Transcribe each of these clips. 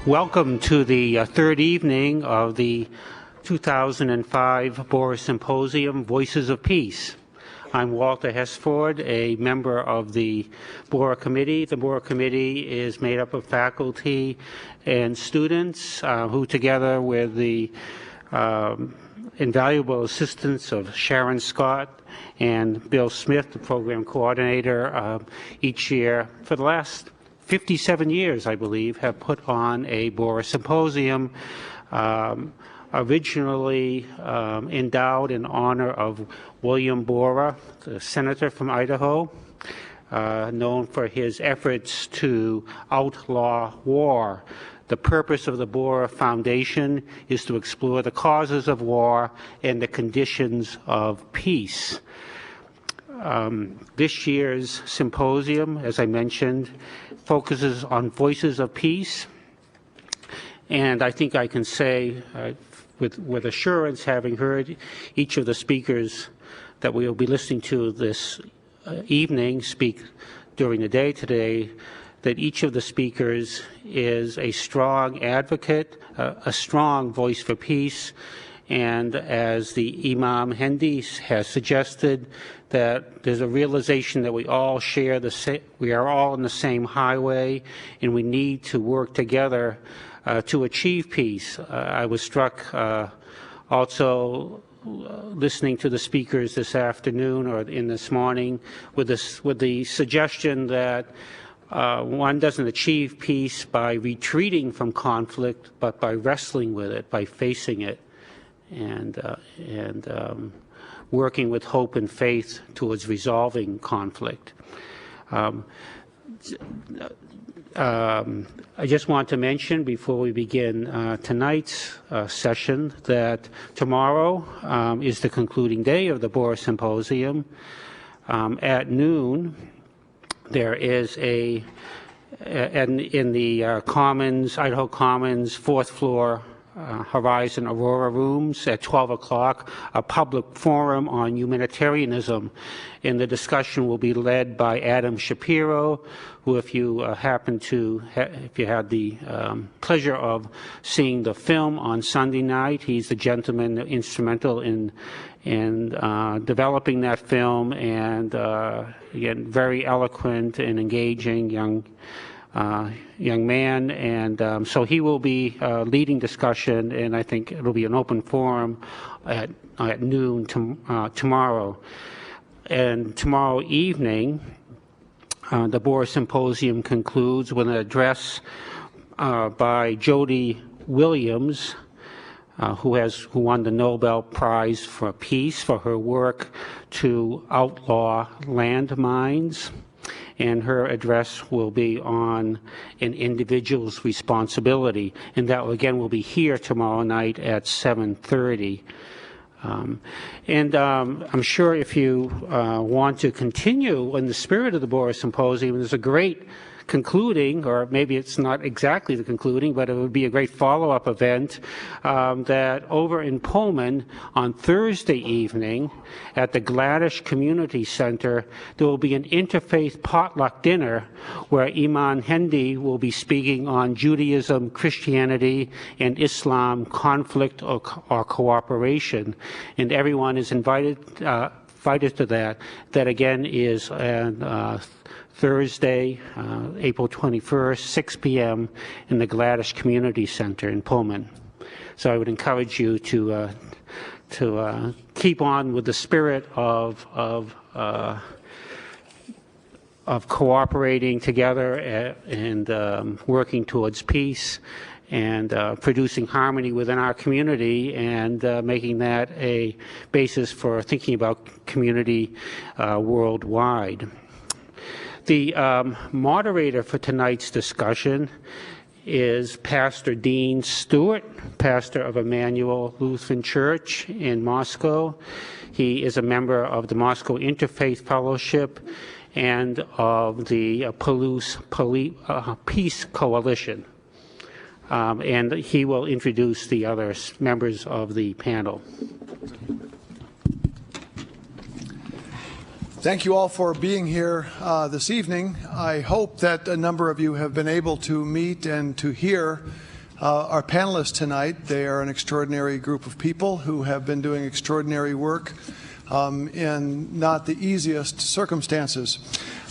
Welcome to the third evening of the 2005 Borah Symposium, Voices of Peace. I'm Walter Hesford, a member of the Borah Committee. The Borah Committee is made up of faculty and students who, together with the invaluable assistance of Sharon Scott and Bill Smith, the program coordinator, each year for the last 57 years, I believe, have put on a Borah Symposium, originally endowed in honor of William Borah, the senator from Idaho, known for his efforts to outlaw war. The purpose of the Borah Foundation is to explore the causes of war and the conditions of peace. This year's symposium, as I mentioned, focuses on voices of peace, and I think I can say with assurance, having heard each of the speakers that we will be listening to this evening speak during the day today, that each of the speakers is a strong advocate, a strong voice for peace, and as the Imam Hendi has suggested, that there's a realization that we all share we are all on the same highway, and we need to work together to achieve peace. I was struck also listening to the speakers this afternoon or in this morning with the suggestion that one doesn't achieve peace by retreating from conflict, but by wrestling with it, by facing it, and working with hope and faith towards resolving conflict. I just want to mention before we begin tonight's session that tomorrow is the concluding day of the Borah Symposium. At noon, there is in the Commons, Idaho Commons, fourth floor Horizon Aurora rooms at 12 o'clock, a public forum on humanitarianism, and the discussion will be led by Adam Shapiro, who, if you if you had the pleasure of seeing the film on Sunday night, he's the gentleman instrumental in developing that film, and again, very eloquent and engaging young man, and so he will be leading discussion, and I think it'll be an open forum at noon tomorrow. And tomorrow evening, the Borah Symposium concludes with an address by Jody Williams, who won the Nobel Prize for Peace for her work to outlaw landmines. And her address will be on an individual's responsibility, and that again will be here tomorrow night at 7:30. I'm sure if you want to continue in the spirit of the Borah Symposium, there's a great concluding, or maybe it's not exactly the concluding, but it would be a great follow-up event that over in Pullman on Thursday evening at the Gladish Community Center, there will be an interfaith potluck dinner where Imam Hendi will be speaking on Judaism, Christianity, and Islam, conflict or cooperation. And everyone is invited to that. That again is Thursday, April 21st, 6 p.m. in the Gladish Community Center in Pullman. So I would encourage you to keep on with the spirit of cooperating together and working towards peace and producing harmony within our community, and making that a basis for thinking about community worldwide. The moderator for tonight's discussion is Pastor Dean Stewart, pastor of Emmanuel Lutheran Church in Moscow. He is a member of the Moscow Interfaith Fellowship and of the Peace Coalition. And he will introduce the other members of the panel. Thank you all for being here this evening. I hope that a number of you have been able to meet and to hear our panelists tonight. They are an extraordinary group of people who have been doing extraordinary work in not the easiest circumstances.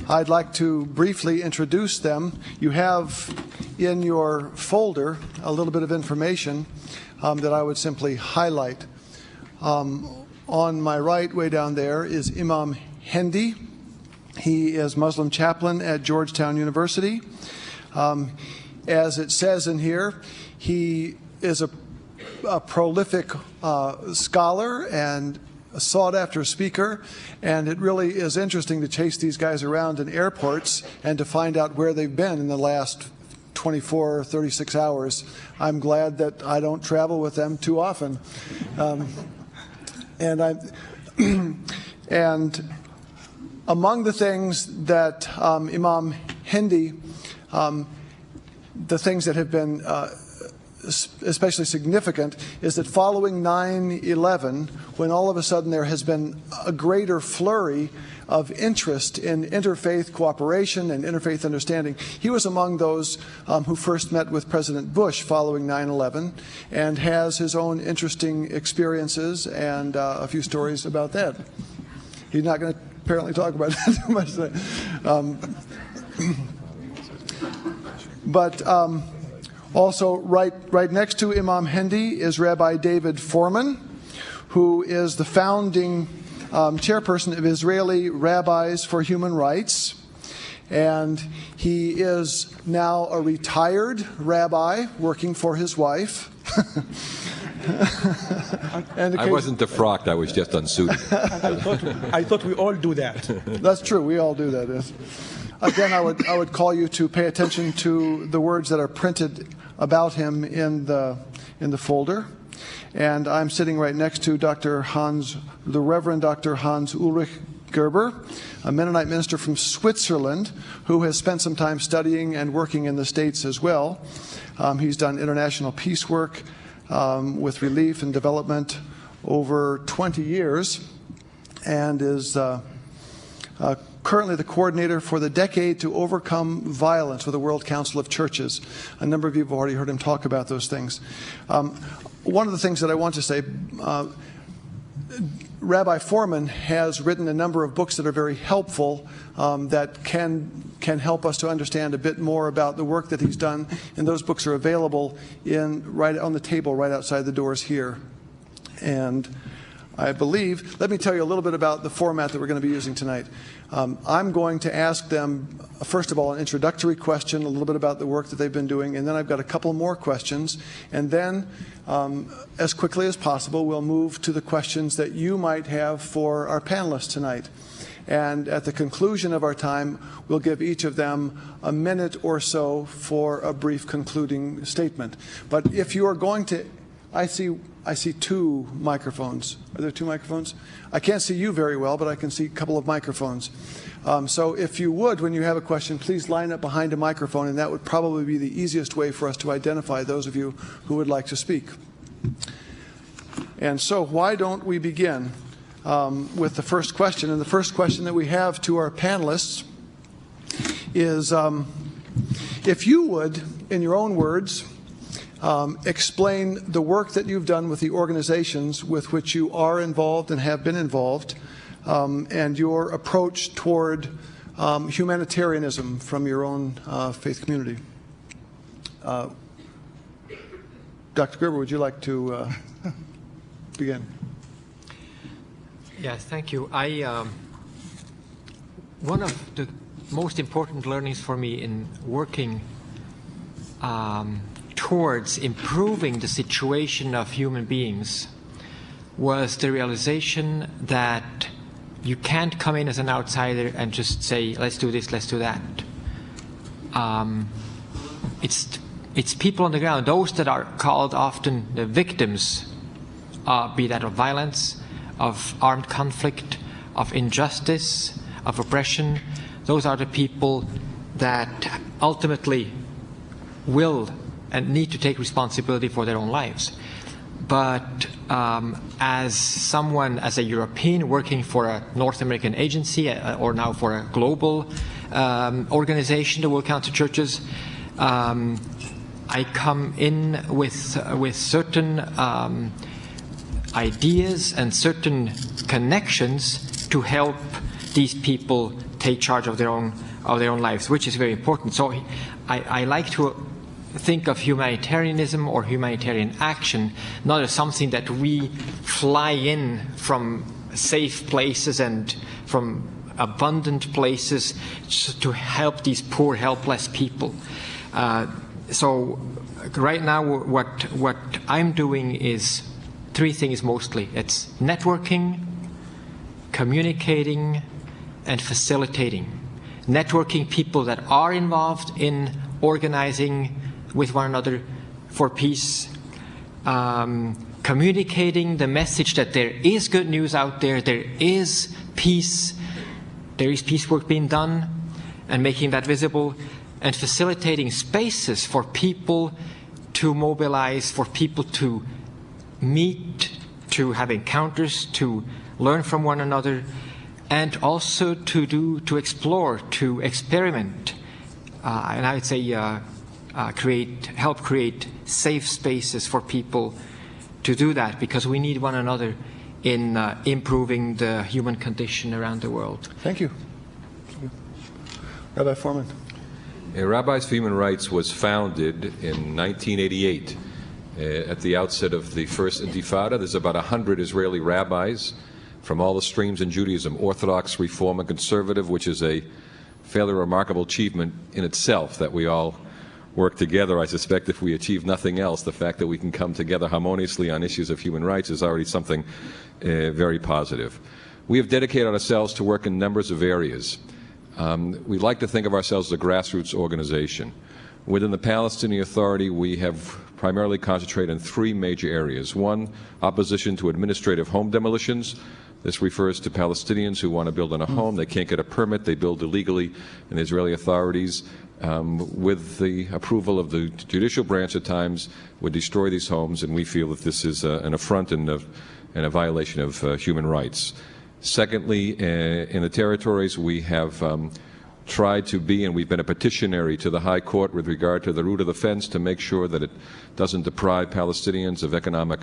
I'd like to briefly introduce them. You have in your folder a little bit of information that I would simply highlight. On my right, way down there, is Imam Hendi. He is Muslim chaplain at Georgetown University. As it says in here, he is a prolific scholar and a sought-after speaker, and it really is interesting to chase these guys around in airports and to find out where they've been in the last 24 or 36 hours. I'm glad that I don't travel with them too often. And among the things that Imam Hendi, the things that have been especially significant is that following 9/11, when all of a sudden there has been a greater flurry of interest in interfaith cooperation and interfaith understanding, he was among those who first met with President Bush following 9/11 and has his own interesting experiences and a few stories about that. He's not going to apparently talk about that too much today. But also right next to Imam Hendi is Rabbi David Forman, who is the founding chairperson of Israeli Rabbis for Human Rights. And he is now a retired rabbi working for his wife. And I wasn't defrocked, I was just unsuited. I thought we all do that. That's true, we all do that. Yes. Again, I would call you to pay attention to the words that are printed about him in the folder. And I'm sitting right next to the Reverend Dr. Hansulich Gerber, a Mennonite minister from Switzerland who has spent some time studying and working in the States as well. He's done international peace work with relief and development over 20 years and is currently the coordinator for the Decade to Overcome Violence for the World Council of Churches. A number of you have already heard him talk about those things. One of the things that I want to say, Rabbi Forman has written a number of books that are very helpful that can help us to understand a bit more about the work that he's done, and those books are available right on the table right outside the doors here. And I believe, let me tell you a little bit about the format that we're going to be using tonight. I'm going to ask them, first of all, an introductory question, a little bit about the work that they've been doing, and then I've got a couple more questions. And then, as quickly as possible, we'll move to the questions that you might have for our panelists tonight. And at the conclusion of our time, we'll give each of them a minute or so for a brief concluding statement. But if you are going to, I see two microphones. Are there two microphones? I can't see you very well, but I can see a couple of microphones. So if you would, when you have a question, please line up behind a microphone, and that would probably be the easiest way for us to identify those of you who would like to speak. And so why don't we begin with the first question? And the first question that we have to our panelists is, if you would, in your own words, explain the work that you've done with the organizations with which you are involved and have been involved, and your approach toward humanitarianism from your own faith community. Dr. Gerber, would you like to begin? Yes, thank you. One of the most important learnings for me in working towards improving the situation of human beings was the realization that you can't come in as an outsider and just say, let's do this, let's do that. It's people on the ground, those that are called often the victims, be that of violence, of armed conflict, of injustice, of oppression. Those are the people that ultimately will and need to take responsibility for their own lives. But as someone, as a European working for a North American agency or now for a global organization, the World Council of Churches, I come in with certain ideas and certain connections to help these people take charge of their own lives, which is very important. So I like to think of humanitarianism or humanitarian action not as something that we fly in from safe places and from abundant places to help these poor, helpless people. So right now what I'm doing is three things mostly. It's networking, communicating, and facilitating. Networking people that are involved in organizing with one another for peace. Communicating the message that there is good news out there, there is peace work being done, and making that visible, and facilitating spaces for people to mobilize, for people to meet, to have encounters, to learn from one another, and also to explore, to experiment, and I would say help create safe spaces for people to do that, because we need one another in improving the human condition around the world. Thank you. Rabbi Forman. Rabbis for Human Rights was founded in 1988 at the outset of the first Intifada. There's about 100 Israeli rabbis from all the streams in Judaism, Orthodox, Reform, and Conservative, which is a fairly remarkable achievement in itself that we all work together. I suspect if we achieve nothing else, the fact that we can come together harmoniously on issues of human rights is already something very positive. We have dedicated ourselves to work in numbers of areas. We like to think of ourselves as a grassroots organization. Within the Palestinian Authority, we have primarily concentrated in three major areas. One, opposition to administrative home demolitions. This refers to Palestinians who want to build on a home. They can't get a permit. They build illegally, and the Israeli authorities, with the approval of the judicial branch at times, would destroy these homes, and we feel that this is an affront and a violation of human rights. Secondly, in the territories, we have tried to be, and we've been a petitionary to the High Court with regard to the root of the fence to make sure that it doesn't deprive Palestinians of economic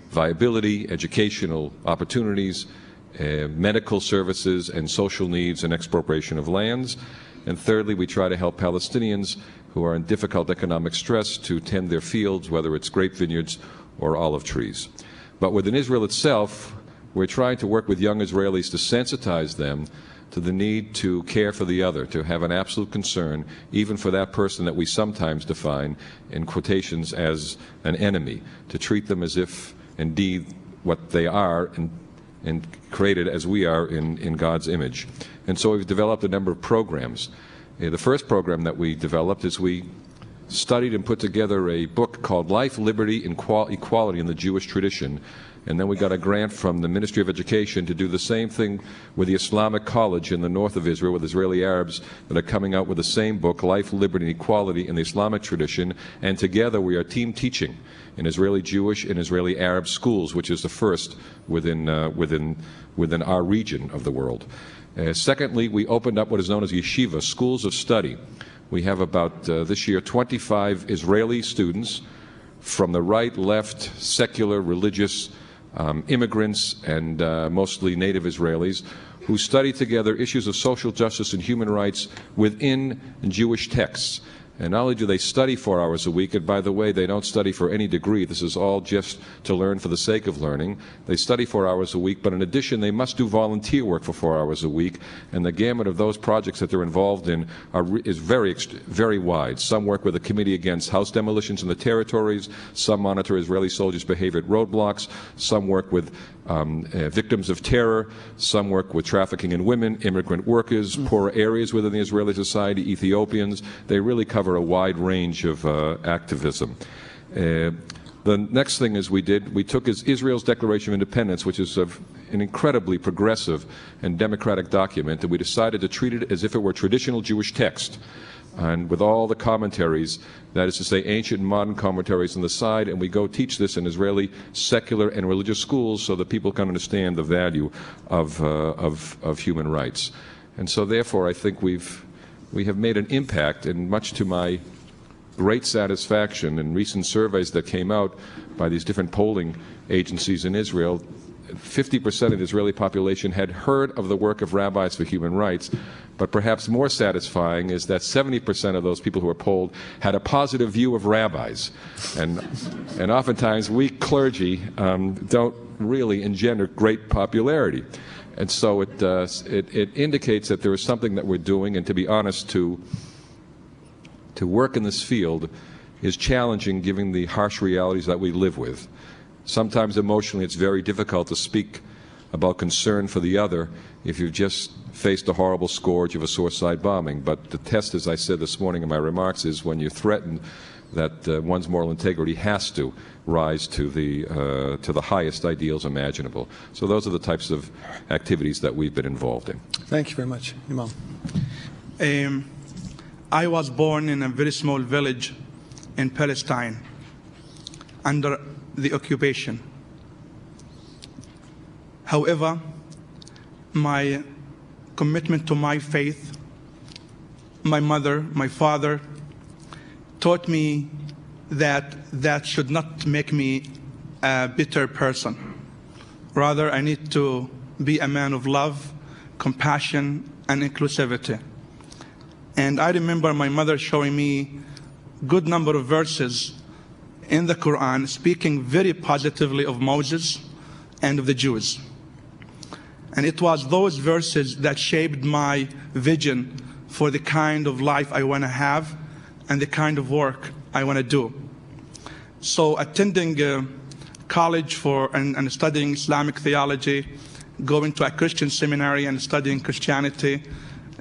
viability, educational opportunities, medical services, and social needs, and expropriation of lands. And thirdly, we try to help Palestinians who are in difficult economic stress to tend their fields, whether it's grape vineyards or olive trees. But within Israel itself, we're trying to work with young Israelis to sensitize them to the need to care for the other, to have an absolute concern, even for that person that we sometimes define in quotations as an enemy, to treat them as if indeed what they are and created as we are in God's image. And so we've developed a number of programs. The first program that we developed is we studied and put together a book called Life, Liberty, and Equality in the Jewish Tradition. And then we got a grant from the Ministry of Education to do the same thing with the Islamic College in the north of Israel with Israeli Arabs that are coming out with the same book, Life, Liberty, and Equality in the Islamic Tradition. And together we are team teaching in Israeli Jewish and Israeli Arab schools, which is the first within our region of the world. Secondly, we opened up what is known as yeshiva, schools of study. We have about, this year, 25 Israeli students from the right, left, secular, religious, immigrants, and mostly native Israelis who study together issues of social justice and human rights within Jewish texts. And not only do they study 4 hours a week, and by the way, they don't study for any degree. This is all just to learn for the sake of learning. They study 4 hours a week, but in addition, they must do volunteer work for 4 hours a week. And the gamut of those projects that they're involved in is very wide. Some work with the Committee Against House Demolitions in the territories. Some monitor Israeli soldiers' behavior at roadblocks. Some work with victims of terror. Some work with trafficking in women, immigrant workers, poorer areas within the Israeli society, Ethiopians. They really cover a wide range of activism. The next thing is we took Israel's Declaration of Independence, which is an incredibly progressive and democratic document, and we decided to treat it as if it were a traditional Jewish text. and with all the commentaries, that is to say ancient and modern commentaries on the side, and we go teach this in Israeli secular and religious schools so that people can understand the value of human rights. And so therefore I think we have made an impact, and much to my great satisfaction in recent surveys that came out by these different polling agencies in Israel, 50% of the Israeli population had heard of the work of Rabbis for Human Rights, but perhaps more satisfying is that 70% of those people who were polled had a positive view of rabbis. And oftentimes we clergy don't really engender great popularity. And so it indicates that there is something that we're doing, and to be honest, to work in this field is challenging given the harsh realities that we live with. Sometimes emotionally it's very difficult to speak about concern for the other if you've just faced a horrible scourge of a suicide bombing. But the test, as I said this morning in my remarks, is when you're threatened that one's moral integrity has to rise to the highest ideals imaginable. So those are the types of activities that we've been involved in. Thank you very much, Imam. I was born in a very small village in Palestine under the occupation. However, my commitment to my faith, my mother, my father, taught me that should not make me a bitter person. Rather, I need to be a man of love, compassion, and inclusivity. And I remember my mother showing me a good number of verses in the Quran speaking very positively of Moses and of the Jews. And it was those verses that shaped my vision for the kind of life I want to have and the kind of work I want to do. So attending college and studying Islamic theology, going to a Christian seminary and studying Christianity,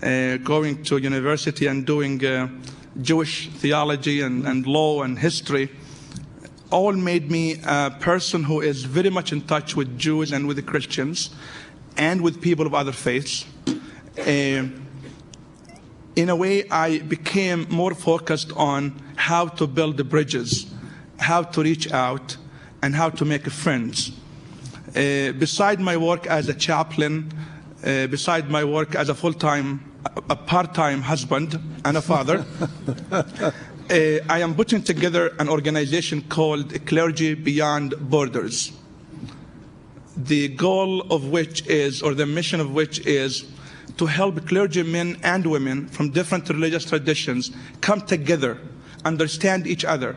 going to university and doing Jewish theology and law and history, all made me a person who is very much in touch with Jews and with the Christians and with people of other faiths. In a way, I became more focused on how to build the bridges, how to reach out, and how to make friends. Beside my work as a chaplain, beside my work as a part-time husband and a father, I am putting together an organization called Clergy Beyond Borders. The goal of which is, or the mission of which is, to help clergymen and women from different religious traditions come together, understand each other,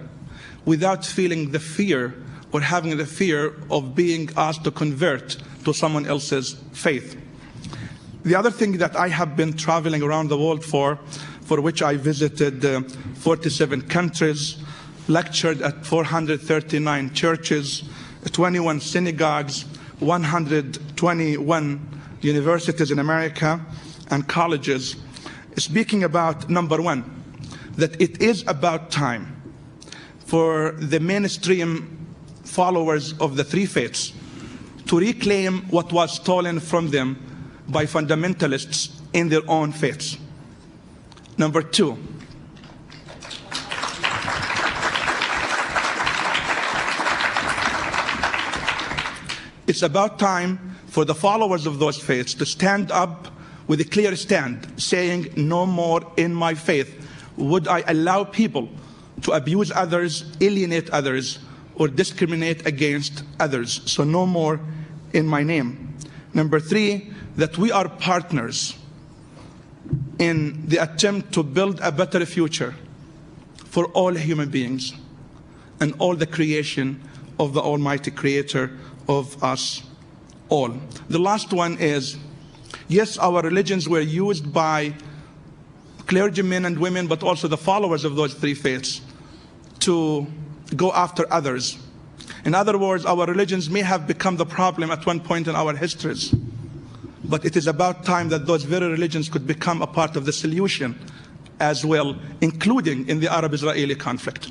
without feeling the fear or having the fear of being asked to convert to someone else's faith. The other thing that I have been traveling around the world for which I visited 47 countries, lectured at 439 churches, 21 synagogues, 121 universities in America and colleges, speaking about, number one, that it is about time for the mainstream followers of the three faiths to reclaim what was stolen from them by fundamentalists in their own faiths. Number two, it's about time for the followers of those faiths to stand up with a clear stand, saying, no more in my faith would I allow people to abuse others, alienate others, or discriminate against others. So no more in my name. Number three, that we are partners in the attempt to build a better future for all human beings and all the creation of the Almighty Creator of us all. The last one is, yes, our religions were used by clergymen and women, but also the followers of those three faiths, to go after others. In other words, our religions may have become the problem at one point in our histories, but it is about time that those very religions could become a part of the solution as well, including in the Arab-Israeli conflict.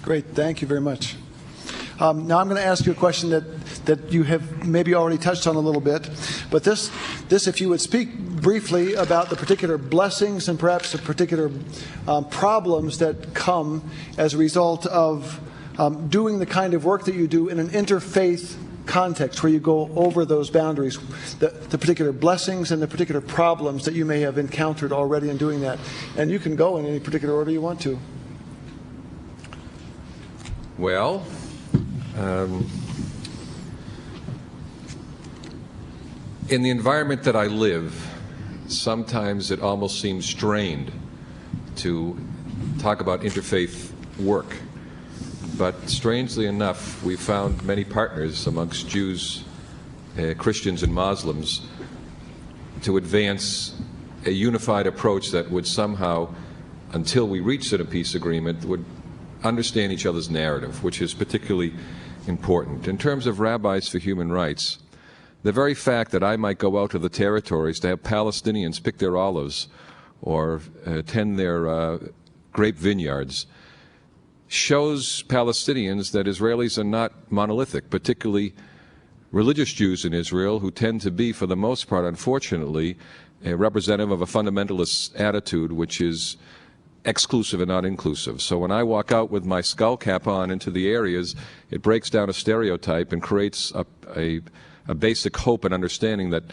Great, thank you very much. Now I'm going to ask you a question that that you have maybe already touched on a little bit. But this, if you would speak briefly about the particular blessings and perhaps the particular problems that come as a result of doing the kind of work that you do in an interfaith context where you go over those boundaries, the particular blessings and the particular problems that you may have encountered already in doing that. And you can go in any particular order you want to. Well, in the environment that I live, sometimes it almost seems strained to talk about interfaith work. But strangely enough, we found many partners amongst Jews, Christians, and Muslims to advance a unified approach that would somehow, until we reached a peace agreement, would understand each other's narrative, which is particularly important. In terms of Rabbis for Human Rights, the very fact that I might go out to the territories to have Palestinians pick their olives or tend their grape vineyards shows Palestinians that Israelis are not monolithic, particularly religious Jews in Israel, who tend to be, for the most part, unfortunately, a representative of a fundamentalist attitude which is exclusive and not inclusive. So when I walk out with my skull cap on into the areas, it breaks down a stereotype and creates a basic hope and understanding that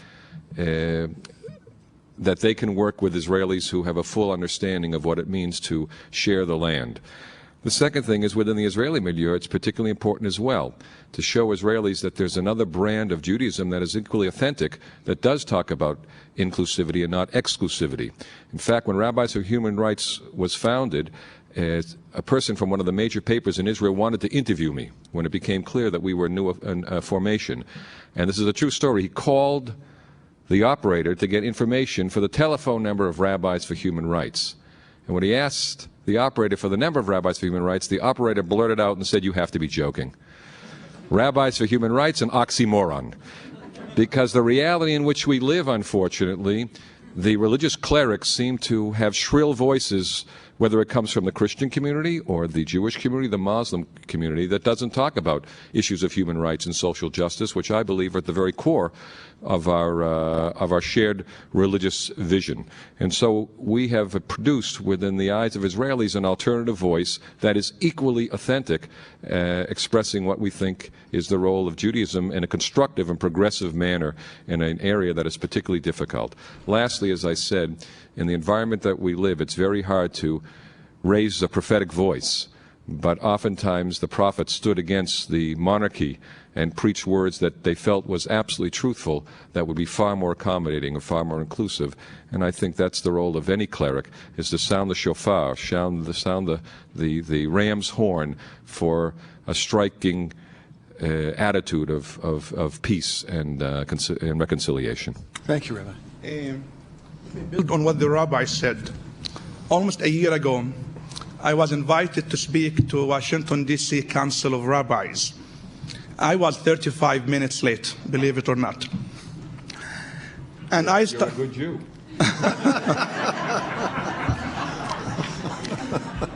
that they can work with Israelis who have a full understanding of what it means to share the land. The second thing is, within the Israeli milieu, it's particularly important as well to show Israelis that there's another brand of Judaism that is equally authentic, that does talk about inclusivity and not exclusivity. In fact, when Rabbis for Human Rights was founded, a person from one of the major papers in Israel wanted to interview me when it became clear that we were new formation. And this is a true story. He called the operator to get information for the telephone number of Rabbis for Human Rights. And when he asked the operator for the number of Rabbis for Human Rights, the operator blurted out and said, "You have to be joking. Rabbis for Human Rights, an oxymoron." Because the reality in which we live, unfortunately, the religious clerics seem to have shrill voices, whether it comes from the Christian community or the Jewish community, the Muslim community, that doesn't talk about issues of human rights and social justice, which I believe are at the very core of our shared religious vision. And so we have produced, within the eyes of Israelis, an alternative voice that is equally authentic, expressing what we think is the role of Judaism in a constructive and progressive manner in an area that is particularly difficult. Lastly, as I said, in the environment that we live, it's very hard to raise a prophetic voice. But oftentimes the prophets stood against the monarchy and preached words that they felt was absolutely truthful, that would be far more accommodating and far more inclusive. And I think that's the role of any cleric, is to sound the shofar, sound the ram's horn for a striking attitude of peace and reconciliation. Thank you, Rabbi. Build on what the rabbi said. Almost a year ago, I was invited to speak to Washington, D.C. Council of Rabbis. I was 35 minutes late, believe it or not. And You're a good Jew.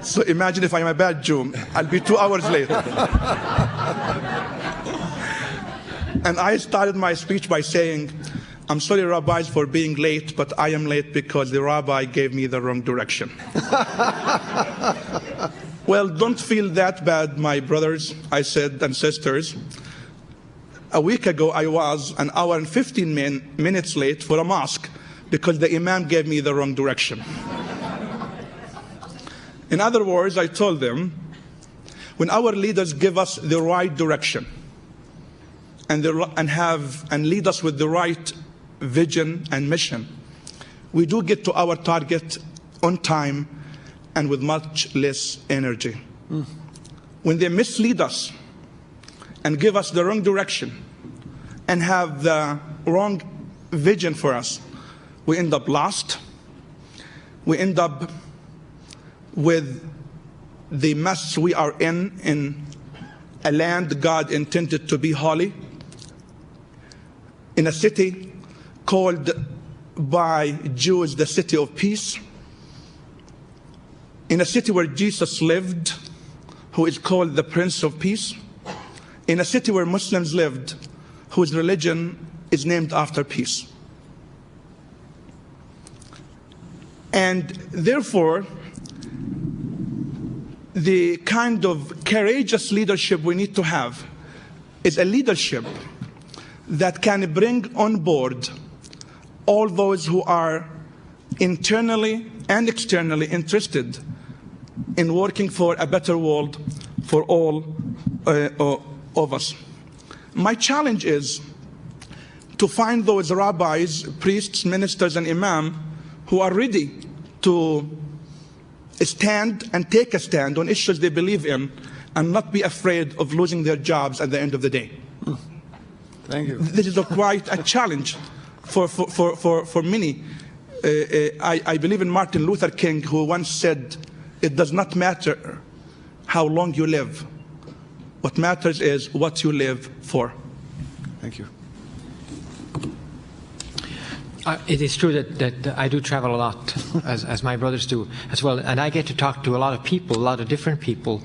So imagine if I'm a bad Jew, I'll be 2 hours late. And I started my speech by saying, "I'm sorry, rabbis, for being late, but I am late because the rabbi gave me the wrong direction." Well, don't feel that bad, my brothers, I said, and sisters. A week ago, I was 1 hour and 15 minutes late for a mosque because the Imam gave me the wrong direction. In other words, I told them, when our leaders give us the right direction and lead us with the right vision and mission, we do get to our target on time and with much less energy. When they mislead us and give us the wrong direction and have the wrong vision for us, we end up lost. We end up with the mess we are in a land God intended to be holy, in a city called by Jews the city of peace, in a city where Jesus lived, who is called the Prince of Peace, in a city where Muslims lived, whose religion is named after peace. And therefore, the kind of courageous leadership we need to have is a leadership that can bring on board all those who are internally and externally interested in working for a better world for all of us. My challenge is to find those rabbis, priests, ministers, and imam who are ready to stand and take a stand on issues they believe in and not be afraid of losing their jobs at the end of the day. Thank you. This is quite a challenge for many. I believe in Martin Luther King, who once said, "It does not matter how long you live. What matters is what you live for." Thank you. It is true that I do travel a lot, as my brothers do as well, and I get to talk to a lot of people, a lot of different people.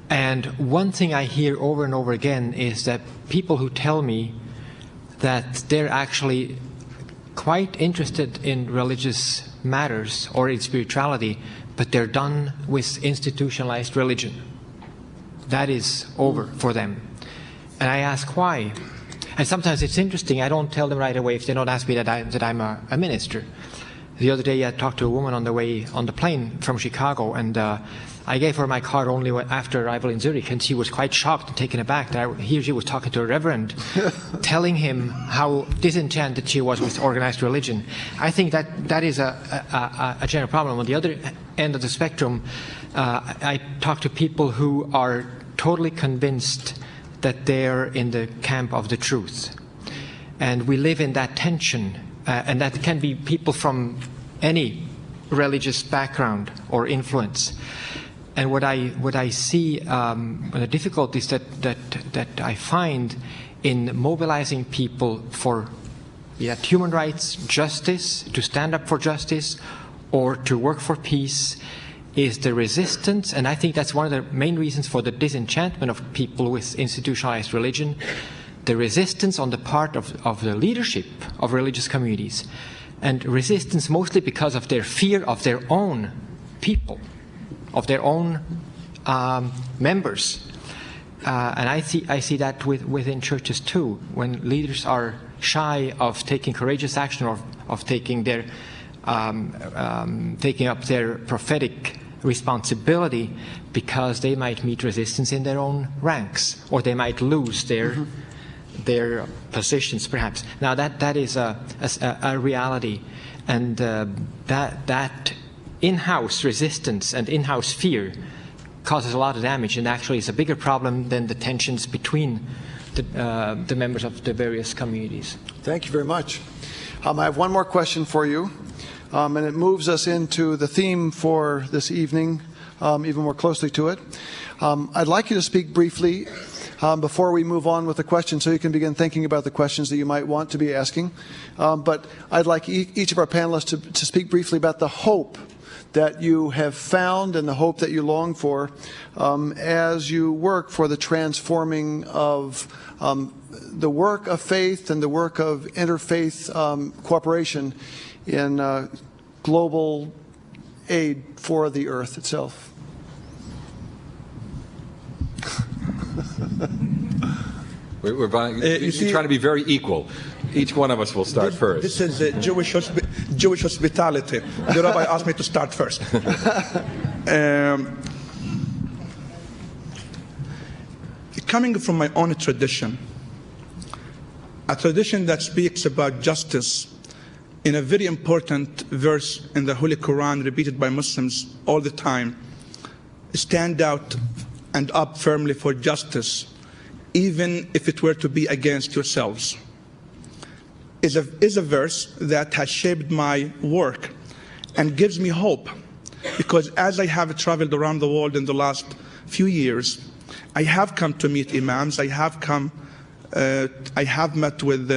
And one thing I hear over and over again is that people who tell me that they're actually quite interested in religious matters or in spirituality, but they're done with institutionalized religion. That is over for them. And I ask why. And sometimes it's interesting, I don't tell them right away if they don't ask me that I'm a minister. The other day I talked to a woman on the way on the plane from Chicago, and I gave her my card only after arrival in Zurich, and she was quite shocked and taken aback that she was talking to a reverend, telling him how disenchanted she was with organized religion. I think that is a general problem. On the other end of the spectrum, I talk to people who are totally convinced that they're in the camp of the truth. And we live in that tension, and that can be people from any religious background or influence. And what I see, the difficulties that I find in mobilizing people for human rights, justice, to stand up for justice, or to work for peace, is the resistance, and I think that's one of the main reasons for the disenchantment of people with institutionalized religion, the resistance on the part of the leadership of religious communities, and resistance mostly because of their fear of their own people, of their own members. And I see that within churches too, when leaders are shy of taking courageous action or of taking their taking up their prophetic responsibility, because they might meet resistance in their own ranks, or they might lose their positions, perhaps. Now that is a reality, and that in-house resistance and in-house fear causes a lot of damage, and actually is a bigger problem than the tensions between the members of the various communities. Thank you very much. I have one more question for you. And it moves us into the theme for this evening, even more closely to it. I'd like you to speak briefly before we move on with the question, so you can begin thinking about the questions that you might want to be asking. But I'd like each of our panelists to speak briefly about the hope that you have found and the hope that you long for as you work for the transforming of the work of faith and the work of interfaith cooperation in global aid for the earth itself. You're trying to be very equal. Each one of us will start first. This is Jewish hospitality. The rabbi asked me to start first. Coming from my own tradition, a tradition that speaks about justice in a very important verse in the Holy Quran, repeated by Muslims all the time: stand out and up firmly for justice, even if it were to be against yourselves, is a verse that has shaped my work and gives me hope, because as I have traveled around the world in the last few years, I have come to meet imams, I have met with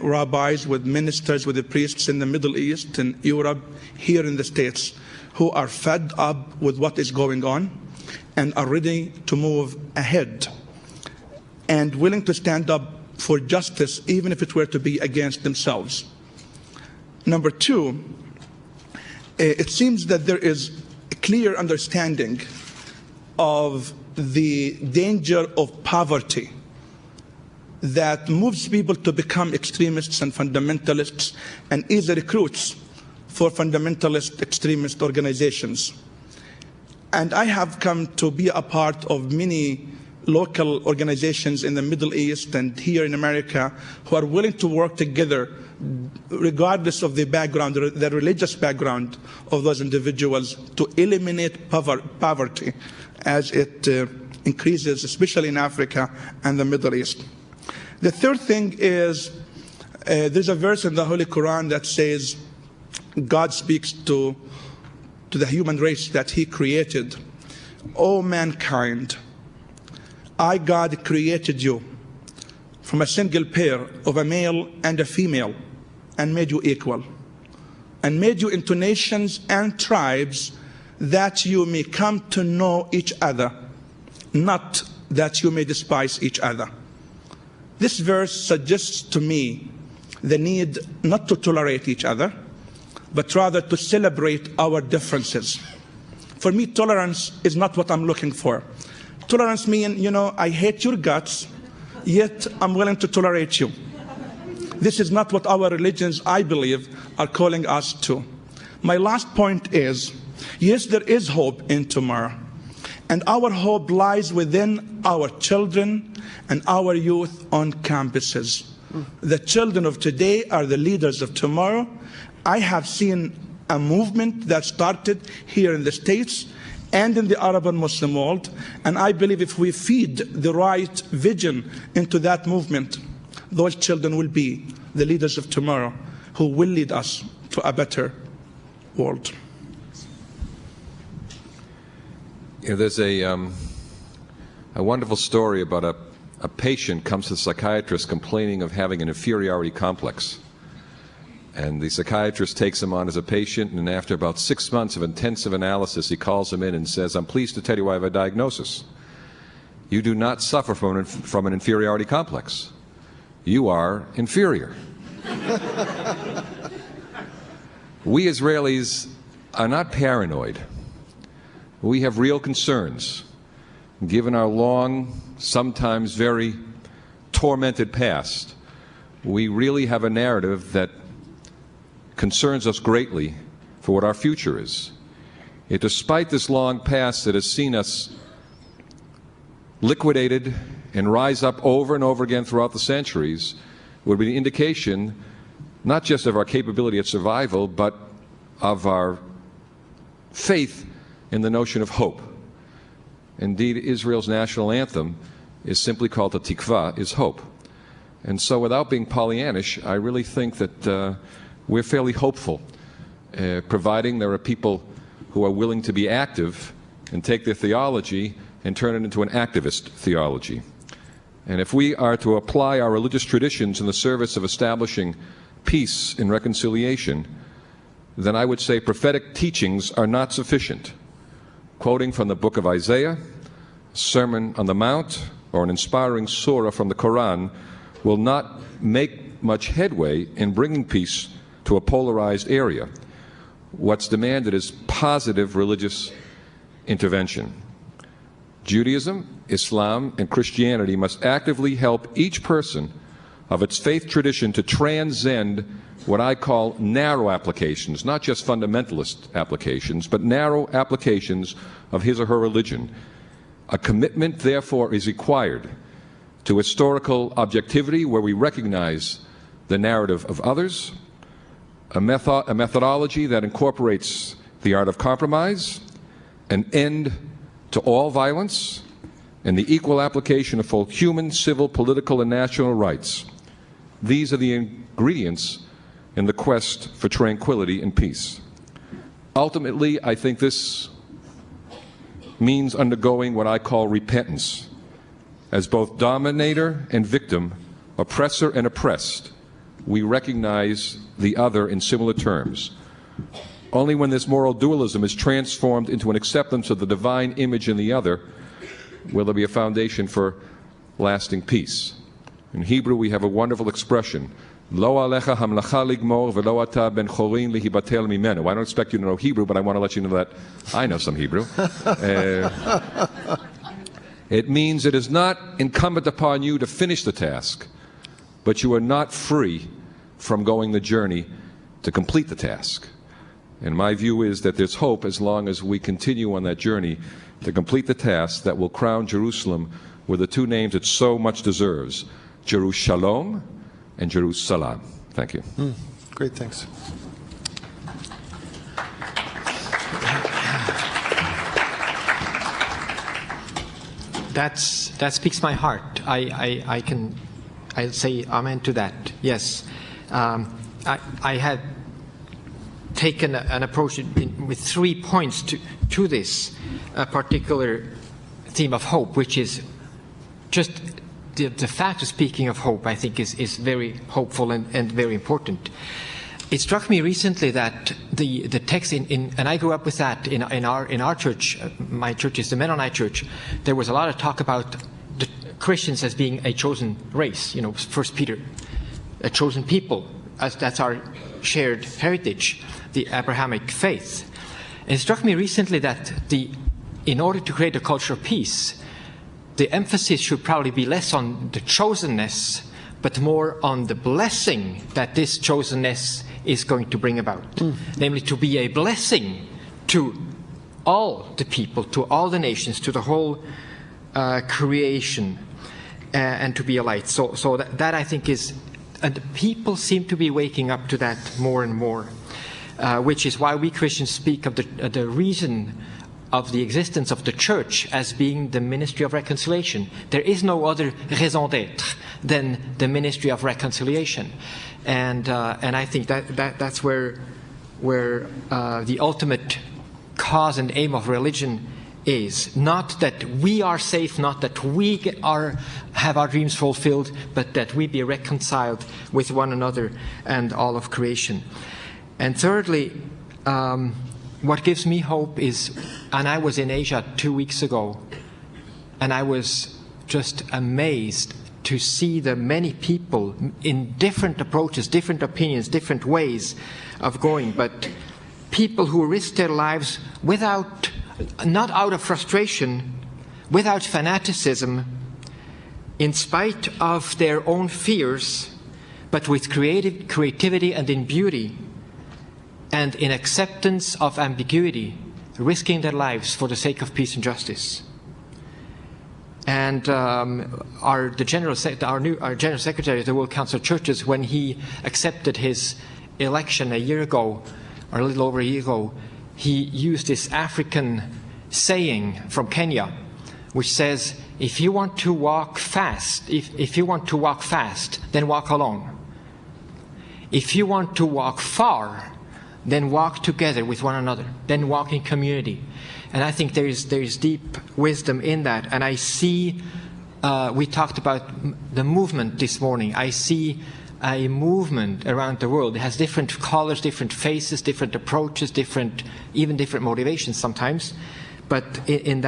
rabbis, with ministers, with the priests in the Middle East, in Europe, here in the States, who are fed up with what is going on and are ready to move ahead. and willing to stand up for justice, even if it were to be against themselves. Number two, it seems that there is a clear understanding of the danger of poverty that moves people to become extremists and fundamentalists and is recruits for fundamentalist extremist organizations. And I have come to be a part of many local organizations in the Middle East and here in America who are willing to work together regardless of the background, the religious background of those individuals, to eliminate poverty as it increases, especially in Africa and the Middle East. The third thing is there's a verse in the Holy Quran that says God speaks to the human race that he created. O mankind, I, God, created you from a single pair of a male and a female and made you equal and made you into nations and tribes that you may come to know each other, not that you may despise each other. This verse suggests to me the need not to tolerate each other, but rather to celebrate our differences. For me, tolerance is not what I'm looking for. Tolerance means, I hate your guts, yet I'm willing to tolerate you. This is not what our religions, I believe, are calling us to. My last point is, yes, there is hope in tomorrow. And our hope lies within our children and our youth on campuses. The children of today are the leaders of tomorrow. I have seen a movement that started here in the States and in the Arab and Muslim world. And I believe if we feed the right vision into that movement, those children will be the leaders of tomorrow who will lead us to a better world. There's a wonderful story about a patient comes to the psychiatrist complaining of having an inferiority complex. And the psychiatrist takes him on as a patient, and after about 6 months of intensive analysis, he calls him in and says, I'm pleased to tell you I have a diagnosis. You do not suffer from an inferiority complex. You are inferior. We Israelis are not paranoid. We have real concerns. Given our long, sometimes very tormented past, we really have a narrative that concerns us greatly for what our future is. Yet despite this long past that has seen us liquidated and rise up over and over again throughout the centuries, would be an indication not just of our capability at survival, but of our faith in the notion of hope. Indeed, Israel's national anthem is simply called the Tikva, is hope. And so without being Pollyannish, I really think that we're fairly hopeful, providing there are people who are willing to be active and take their theology and turn it into an activist theology. And if we are to apply our religious traditions in the service of establishing peace and reconciliation, then I would say prophetic teachings are not sufficient. Quoting from the book of Isaiah, a Sermon on the Mount, or an inspiring surah from the Quran will not make much headway in bringing peace to a polarized area. What's demanded is positive religious intervention. Judaism, Islam, and Christianity must actively help each person of its faith tradition to transcend what I call narrow applications, not just fundamentalist applications, but narrow applications of his or her religion. A commitment, therefore, is required to historical objectivity, where we recognize the narrative of others, a methodology that incorporates the art of compromise, an end to all violence, and the equal application of full human, civil, political, and national rights. These are the ingredients in the quest for tranquility and peace. Ultimately, I think this means undergoing what I call repentance. As both dominator and victim, oppressor and oppressed, we recognize the other in similar terms. Only when this moral dualism is transformed into an acceptance of the divine image in the other will there be a foundation for lasting peace. In Hebrew, we have a wonderful expression, Lo alecha hamlacha ligmor velo ata ben chorin lihibatel mimenu. I don't expect you to know Hebrew, but I want to let you know that I know some Hebrew. It means it is not incumbent upon you to finish the task, but you are not free from going the journey to complete the task. And my view is that there's hope as long as we continue on that journey to complete the task that will crown Jerusalem with the two names it so much deserves, Jerusalem and Jerusalem. Thank you. Great, thanks. That speaks my heart. I'll say amen to that. Yes. I had taken an approach with 3 points to this particular theme of hope, which is just the fact of speaking of hope, I think, is very hopeful and very important. It struck me recently that the text and I grew up with that in our church. My church is the Mennonite church. There was a lot of talk about the Christians as being a chosen race. 1 Peter, a chosen people. That's our shared heritage, the Abrahamic faith. And it struck me recently that in order to create a culture of peace, the emphasis should probably be less on the chosenness, but more on the blessing that this chosenness is going to bring about. Namely, to be a blessing to all the people, to all the nations, to the whole creation, and to be a light. So that I think is, and people seem to be waking up to that more and more, which is why we Christians speak of the reason of the existence of the church as being the ministry of reconciliation. There is no other raison d'être than the ministry of reconciliation, and I think that's where the ultimate cause and aim of religion is. Not that we are safe, not that we have our dreams fulfilled, but that we be reconciled with one another and all of creation. And thirdly, what gives me hope is, and I was in Asia 2 weeks ago, and I was just amazed to see the many people in different approaches, different opinions, different ways of going, but people who risk their lives not out of frustration, without fanaticism, in spite of their own fears, but with creativity and in beauty, and in acceptance of ambiguity, risking their lives for the sake of peace and justice. And our General Secretary of the World Council of Churches, when he accepted his election a year ago, or a little over a year ago, he used this African saying from Kenya, which says, if you want to walk fast, if you want to walk fast, then walk alone. If you want to walk far, then walk together with one another, then walk in community. And I think there is deep wisdom in that. And I see, we talked about the movement this morning. I see a movement around the world. It has different colors, different faces, different approaches, even different motivations sometimes. But in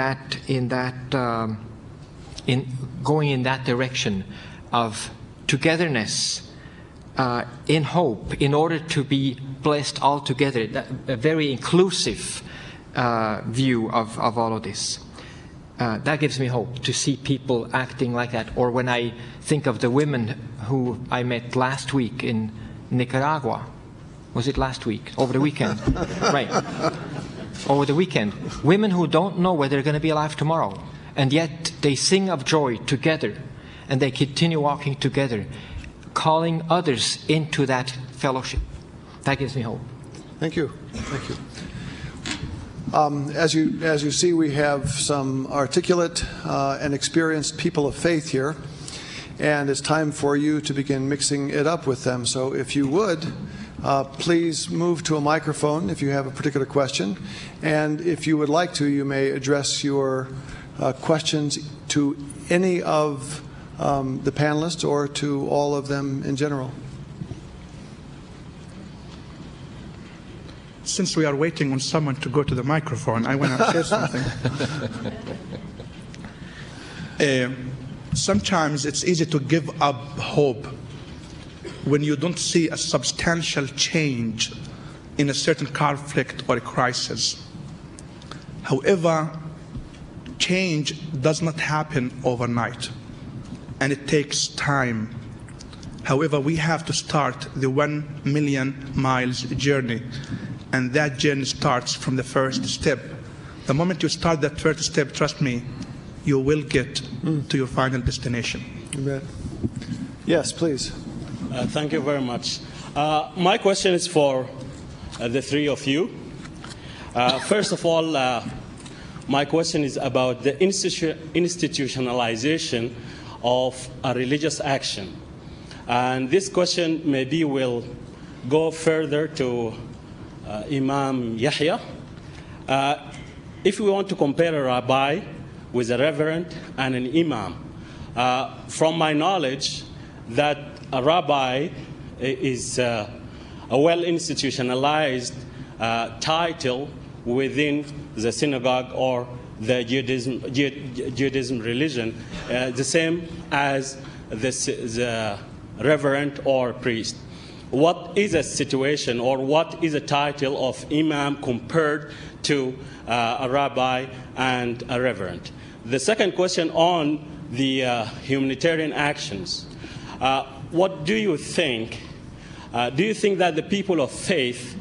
going in that direction of togetherness, in hope, in order to be blessed all together, a very inclusive view of all of this. That gives me hope, to see people acting like that. Or when I think of the women who I met last week in Nicaragua. Was it last week? Over the weekend. Right. Over the weekend. Women who don't know whether they're going to be alive tomorrow. And yet they sing of joy together. And they continue walking together, calling others into that fellowship. That gives me hope. Thank you. Thank you. As you see, we have some articulate and experienced people of faith here, and it's time for you to begin mixing it up with them. So if you would, please move to a microphone if you have a particular question, and if you would like to, you may address your questions to any of the panelists or to all of them in general. Since we are waiting on someone to go to the microphone, I want to share something. sometimes it's easy to give up hope when you don't see a substantial change in a certain conflict or a crisis. However, change does not happen overnight, and it takes time. However, we have to start the 1 million miles journey, and that journey starts from the first step. The moment you start that first step, trust me, you will get to your final destination. You bet. Yes, please. Thank you very much. My question is for the three of you. First of all, my question is about the institutionalization of a religious action. And this question maybe will go further to Imam Yahya. If we want to compare a rabbi with a reverend and an imam, from my knowledge, that a rabbi is a well-institutionalized title within the synagogue or the Judaism religion, the same as the reverend or priest. What is a situation or what is a title of imam compared to a rabbi and a reverend? The second question on the humanitarian actions. What do you think? Do you think that the people of faith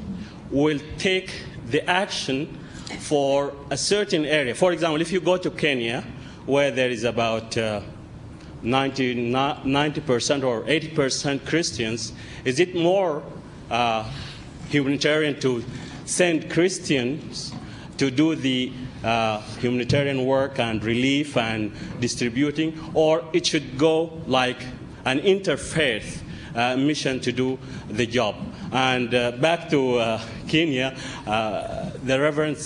will take the action for a certain area? For example, if you go to Kenya, where there is about 90% or 80% Christians, is it more humanitarian to send Christians to do the humanitarian work and relief and distributing, or it should go like an interfaith mission to do the job? And back to Kenya, the Reverend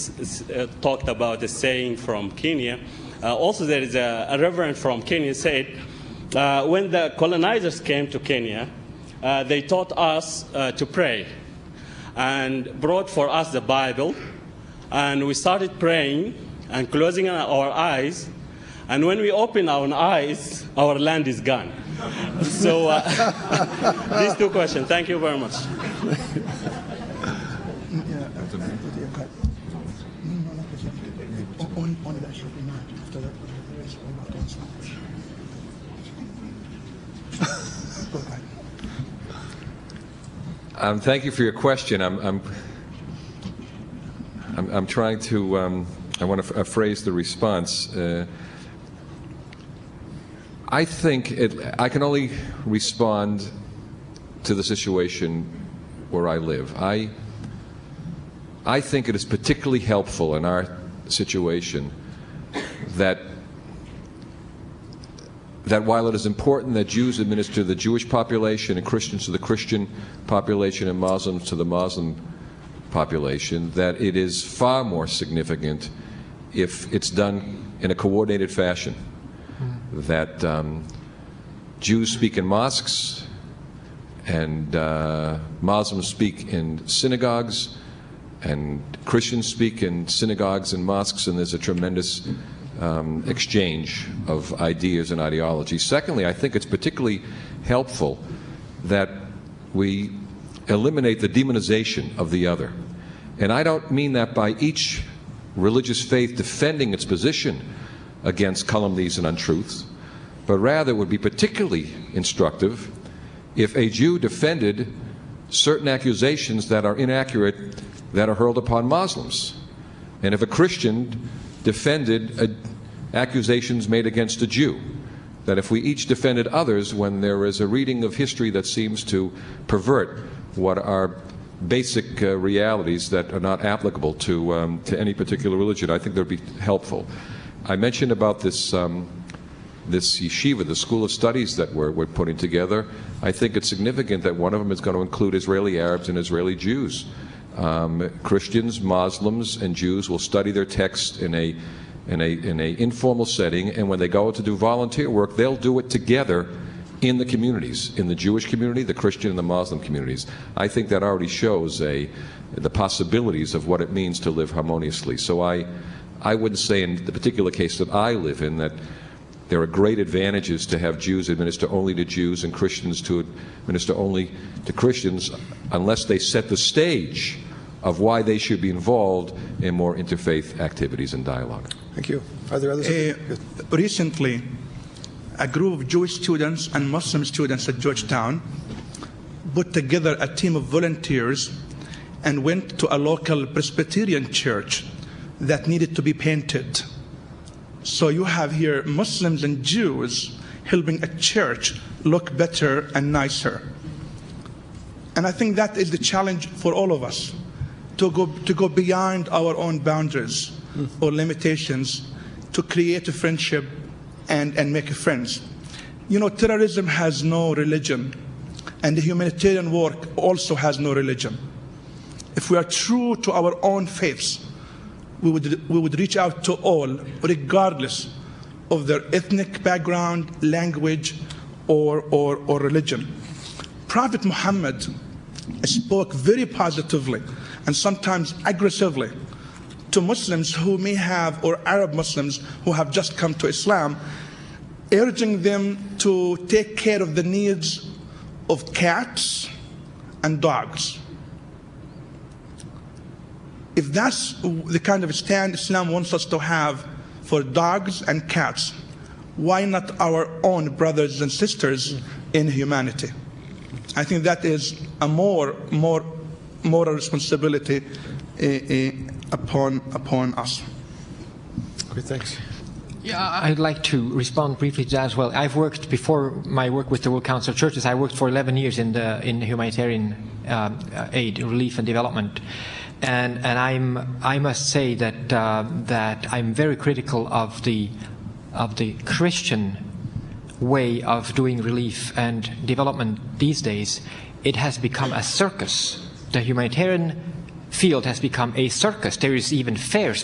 talked about a saying from Kenya. Also, there is a Reverend from Kenya said, when the colonizers came to Kenya, they taught us to pray and brought for us the Bible, and we started praying and closing our eyes, and when we open our eyes, our land is gone. So these two questions. Thank you very much. Thank you for your question. I'm trying to. I want to phrase the response. I think I can only respond to the situation where I live. I think it is particularly helpful in our situation that while it is important that Jews administer to the Jewish population and Christians to the Christian population and Muslims to the Muslim population, that it is far more significant if it's done in a coordinated fashion. That Jews speak in mosques and Muslims speak in synagogues and Christians speak in synagogues and mosques, and there's a tremendous exchange of ideas and ideologies. Secondly, I think it's particularly helpful that we eliminate the demonization of the other. And I don't mean that by each religious faith defending its position against calumnies and untruths, but rather it would be particularly instructive if a Jew defended certain accusations that are inaccurate that are hurled upon Muslims, and if a Christian defended accusations made against a Jew, that if we each defended others when there is a reading of history that seems to pervert what are basic realities that are not applicable to any particular religion, I think that would be helpful. I mentioned about this this yeshiva, the school of studies that we're putting together. I think it's significant that one of them is going to include Israeli Arabs and Israeli Jews. Christians, Muslims, and Jews will study their texts in a informal setting, and when they go out to do volunteer work, they'll do it together in the communities, in the Jewish community, the Christian, and the Muslim communities. I think that already shows the possibilities of what it means to live harmoniously. So I wouldn't say in the particular case that I live in that There are great advantages to have Jews administer only to Jews and Christians to administer only to Christians, unless they set the stage of why they should be involved in more interfaith activities and dialogue. Thank you. Are there others? Recently, a group of Jewish students and Muslim students at Georgetown put together a team of volunteers and went to a local Presbyterian church that needed to be painted. So you have here Muslims and Jews helping a church look better and nicer. And I think that is the challenge for all of us, to go beyond our own boundaries or limitations to create a friendship and make friends. You know, terrorism has no religion, and the humanitarian work also has no religion. If we are true to our own faiths, we would reach out to all, regardless of their ethnic background, language, or religion. Prophet Muhammad spoke very positively and sometimes aggressively to Muslims who may have, or Arab Muslims who have just come to Islam, urging them to take care of the needs of cats and dogs. If that's the kind of stand Islam wants us to have for dogs and cats, why not our own brothers and sisters in humanity? I think that is a more moral responsibility upon us. Great, thanks. Yeah, I'd like to respond briefly to that as well. I've worked, before my work with the World Council of Churches, I worked for 11 years in humanitarian aid, relief and development. And I must say that that I'm very critical of the Christian way of doing relief and development these days. It has become a circus. The humanitarian field has become a circus. There is even fairs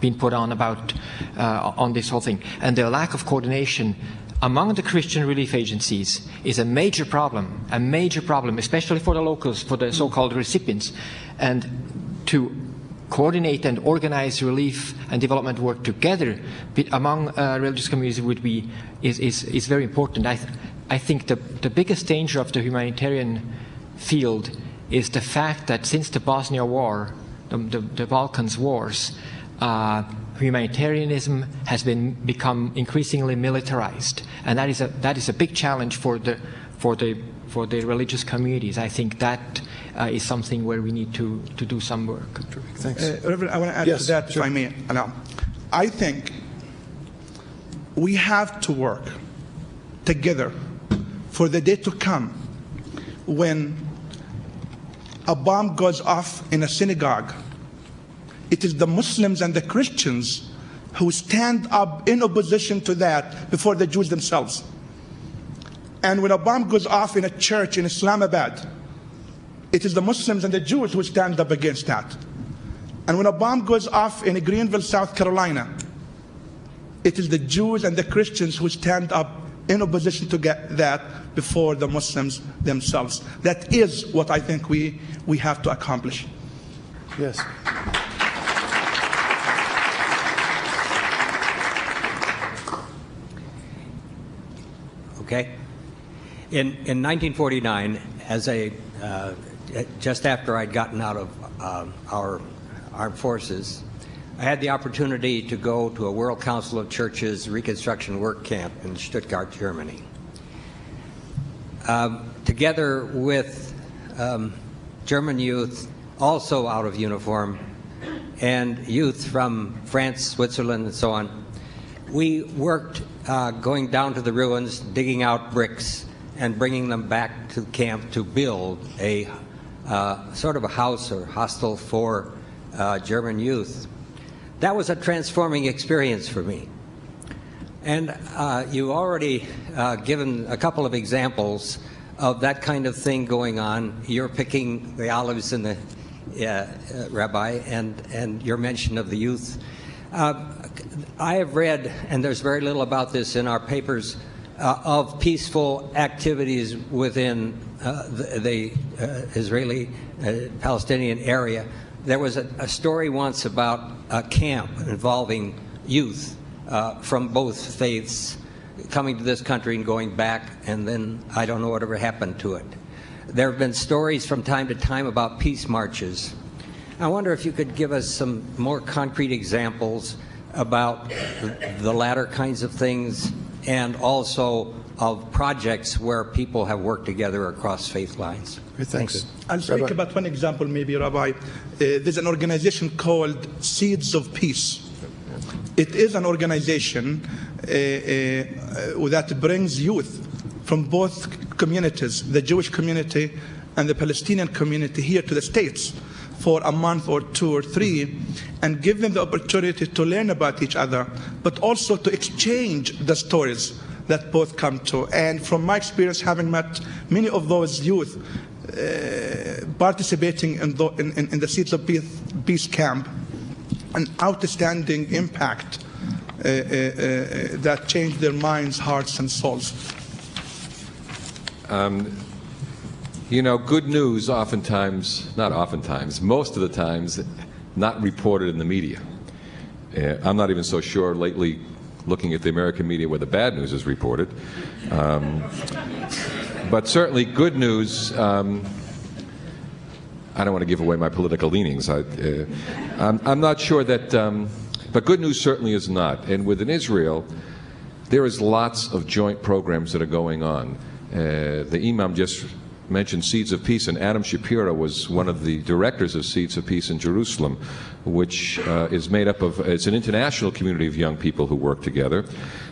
being put on about on this whole thing, and the lack of coordination among the Christian relief agencies is a major problem, especially for the locals, for the so-called recipients. And to coordinate and organize relief and development work together among religious communities is very important. I think the biggest danger of the humanitarian field is the fact that since the Bosnia War, the Balkans wars, humanitarianism has become increasingly militarized, and that is a big challenge for the religious communities. I think that is something where we need to do some work. Thanks. Reverend, I want to add to that, if I may. I think we have to work together for the day to come when a bomb goes off in a synagogue. It is the Muslims and the Christians who stand up in opposition to that before the Jews themselves. And when a bomb goes off in a church in Islamabad, it is the Muslims and the Jews who stand up against that. And when a bomb goes off in Greenville, South Carolina, it is the Jews and the Christians who stand up in opposition to that before the Muslims themselves. That is what I think we have to accomplish. Yes. Okay. In 1949, just after I'd gotten out of our armed forces, I had the opportunity to go to a World Council of Churches Reconstruction Work Camp in Stuttgart, Germany. Together with German youth, also out of uniform, and youth from France, Switzerland, and so on, we worked going down to the ruins, digging out bricks, and bringing them back to camp to build a sort of a house or hostel for German youth. That was a transforming experience for me. And you already given a couple of examples of that kind of thing going on. You're picking the olives in the Rabbi, and your mention of the youth. I have read, and there's very little about this in our papers, of peaceful activities within the Israeli-Palestinian area. There was a story once about a camp involving youth from both faiths coming to this country and going back, and then I don't know whatever happened to it. There have been stories from time to time about peace marches. I wonder if you could give us some more concrete examples about the latter kinds of things, and also of projects where people have worked together across faith lines. Thanks. I'll speak about one example, maybe, Rabbi. There's an organization called Seeds of Peace. It is an organization that brings youth from both communities, the Jewish community and the Palestinian community, here to the States for a month or 2 or 3, and give them the opportunity to learn about each other, but also to exchange the stories that both come to. And from my experience, having met many of those youth participating in the Seeds of Peace camp, an outstanding impact that changed their minds, hearts, and souls. You know, good news oftentimes, not oftentimes, most of the times, not reported in the media. I'm not even so sure lately, looking at the American media, where the bad news is reported. But certainly good news, I don't want to give away my political leanings. I'm not sure that, but good news certainly is not. And within Israel, there is lots of joint programs that are going on. The Imam just mentioned Seeds of Peace, and Adam Shapiro was one of the directors of Seeds of Peace in Jerusalem, which is made up of, it's an international community of young people who work together.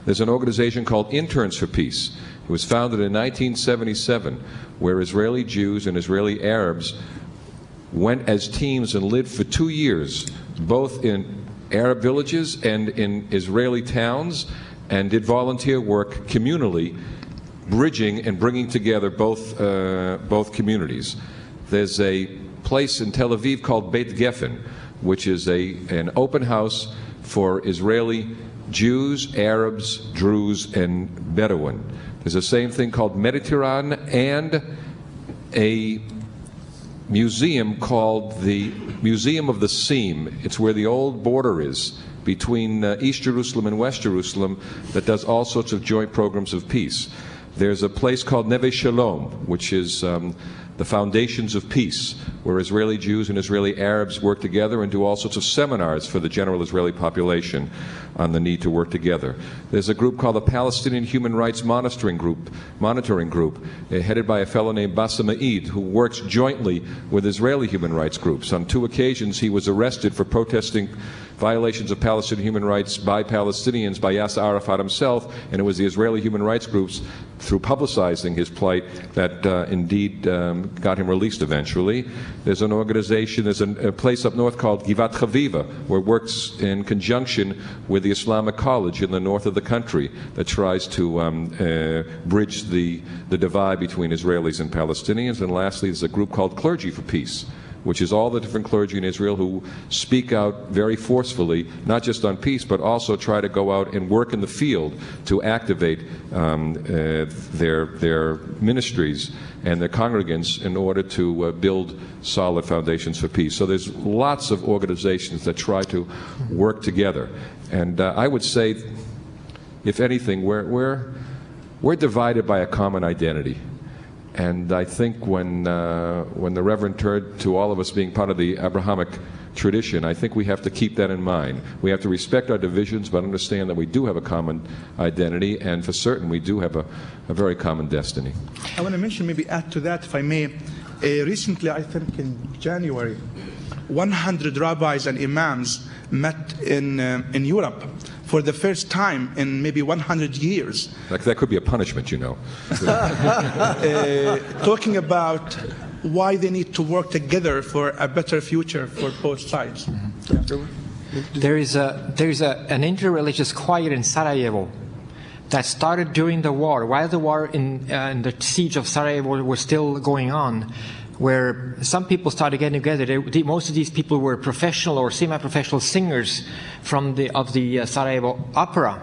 There's an organization called Interns for Peace. It was founded in 1977, where Israeli Jews and Israeli Arabs went as teams and lived for 2 years, both in Arab villages and in Israeli towns, and did volunteer work communally, bridging and bringing together both communities. There's a place in Tel Aviv called Beit Geffen, which is an open house for Israeli Jews, Arabs, Druze, and Bedouin. There's the same thing called Mediterranean, and a museum called the Museum of the Seam. It's where the old border is between East Jerusalem and West Jerusalem, that does all sorts of joint programs of peace. There's a place called Neve Shalom, which is the Foundations of Peace, where Israeli Jews and Israeli Arabs work together and do all sorts of seminars for the general Israeli population on the need to work together. There's a group called the Palestinian Human Rights Monitoring Group, headed by a fellow named Bassem Eid, who works jointly with Israeli human rights groups. On 2 occasions, he was arrested for protesting violations of Palestinian human rights by Palestinians, by Yasser Arafat himself, and it was the Israeli human rights groups, through publicizing his plight, that indeed got him released eventually. There's an organization, there's a place up north called Givat Chaviva, where it works in conjunction with the Islamic College in the north of the country, that tries to bridge the divide between Israelis and Palestinians. And lastly, there's a group called Clergy for Peace, which is all the different clergy in Israel who speak out very forcefully, not just on peace, but also try to go out and work in the field to activate their ministries and their congregants in order to build solid foundations for peace. So there's lots of organizations that try to work together. And I would say, if anything, we're divided by a common identity. And I think when the Reverend turned to all of us being part of the Abrahamic tradition, I think we have to keep that in mind. We have to respect our divisions, but understand that we do have a common identity, and for certain we do have a very common destiny. I want to mention, maybe add to that, if I may. Recently, I think in January, 100 rabbis and imams met in Europe for the first time in maybe 100 years. That could be a punishment, you know. Talking about why they need to work together for a better future for both sides. Mm-hmm. There is an interreligious choir in Sarajevo that started during the war, while the war in the siege of Sarajevo was still going on, where some people started getting together. Most of these people were professional or semi-professional singers of the Sarajevo Opera,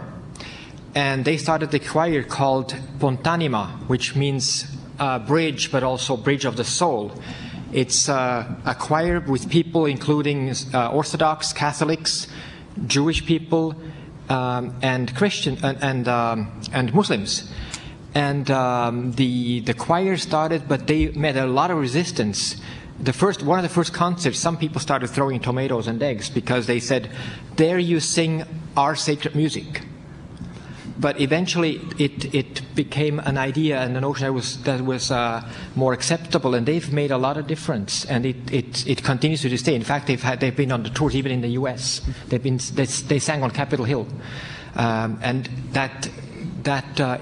and they started the choir called Pontanima, which means bridge, but also bridge of the soul. It's a choir with people including Orthodox, Catholics, Jewish people, and Christian and Muslims. And the choir started, but they met a lot of resistance. One of the first concerts, some people started throwing tomatoes and eggs because they said, "There you sing our sacred music." But eventually, it became an idea and a notion that was more acceptable, and they've made a lot of difference. And it continues to this day. In fact, they've been on the tours even in the U.S. They sang on Capitol Hill, and that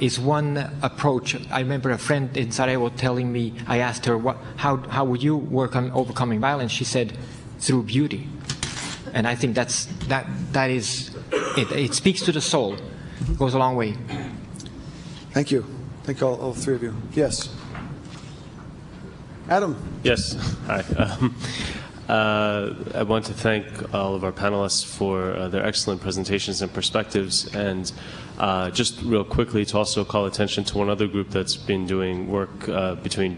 is one approach. I remember a friend in Sarajevo telling me, I asked her, how would you work on overcoming violence? She said, through beauty. And I think that is, it speaks to the soul. It goes a long way. Thank you. Thank all three of you. Yes. Adam. Yes. Hi. I want to thank all of our panelists for their excellent presentations and perspectives, and just real quickly to also call attention to one other group that's been doing work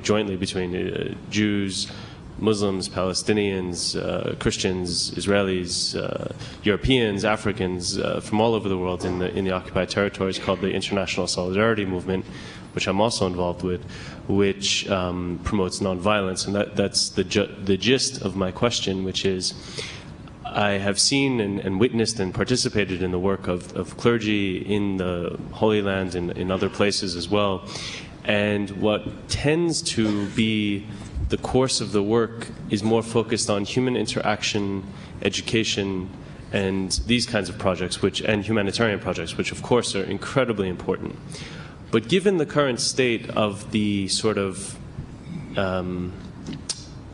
jointly between Jews, Muslims, Palestinians, Christians, Israelis, Europeans, Africans from all over the world in the occupied territories, called the International Solidarity Movement, which I'm also involved with, which promotes nonviolence. And that's the gist of my question, which is, I have seen and witnessed and participated in the work of clergy in the Holy Land and in other places as well. And what tends to be the course of the work is more focused on human interaction, education, and these kinds of projects, and humanitarian projects, which of course are incredibly important. But given the current state of the sort of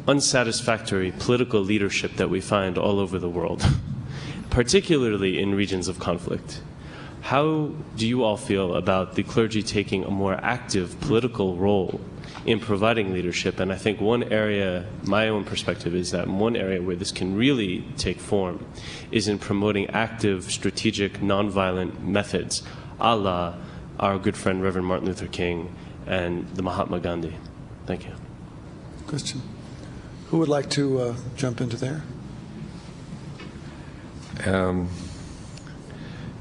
unsatisfactory political leadership that we find all over the world, particularly in regions of conflict, how do you all feel about the clergy taking a more active political role in providing leadership? And I think one area, my own perspective is that one area where this can really take form is in promoting active, strategic, nonviolent methods, a la our good friend Reverend Martin Luther King and the Mahatma Gandhi. Thank you. Question. Who would like to jump into there?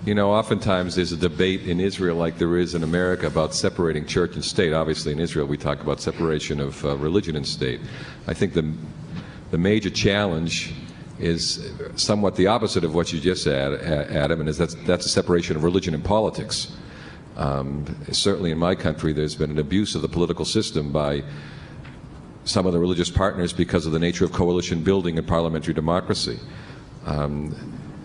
You know, oftentimes there's a debate in Israel like there is in America about separating church and state. Obviously in Israel we talk about separation of religion and state. I think the major challenge is somewhat the opposite of what you just said, Adam, and that's a separation of religion and politics. Certainly in my country there's been an abuse of the political system by some of the religious partners because of the nature of coalition building and parliamentary democracy.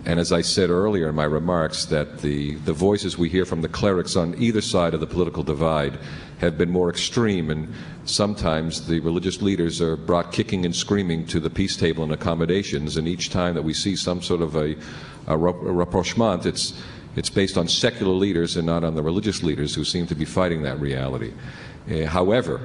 And as I said earlier in my remarks, that the voices we hear from the clerics on either side of the political divide have been more extreme, and sometimes the religious leaders are brought kicking and screaming to the peace table and accommodations, and each time that we see some sort of a rapprochement, it's based on secular leaders and not on the religious leaders who seem to be fighting that reality. However,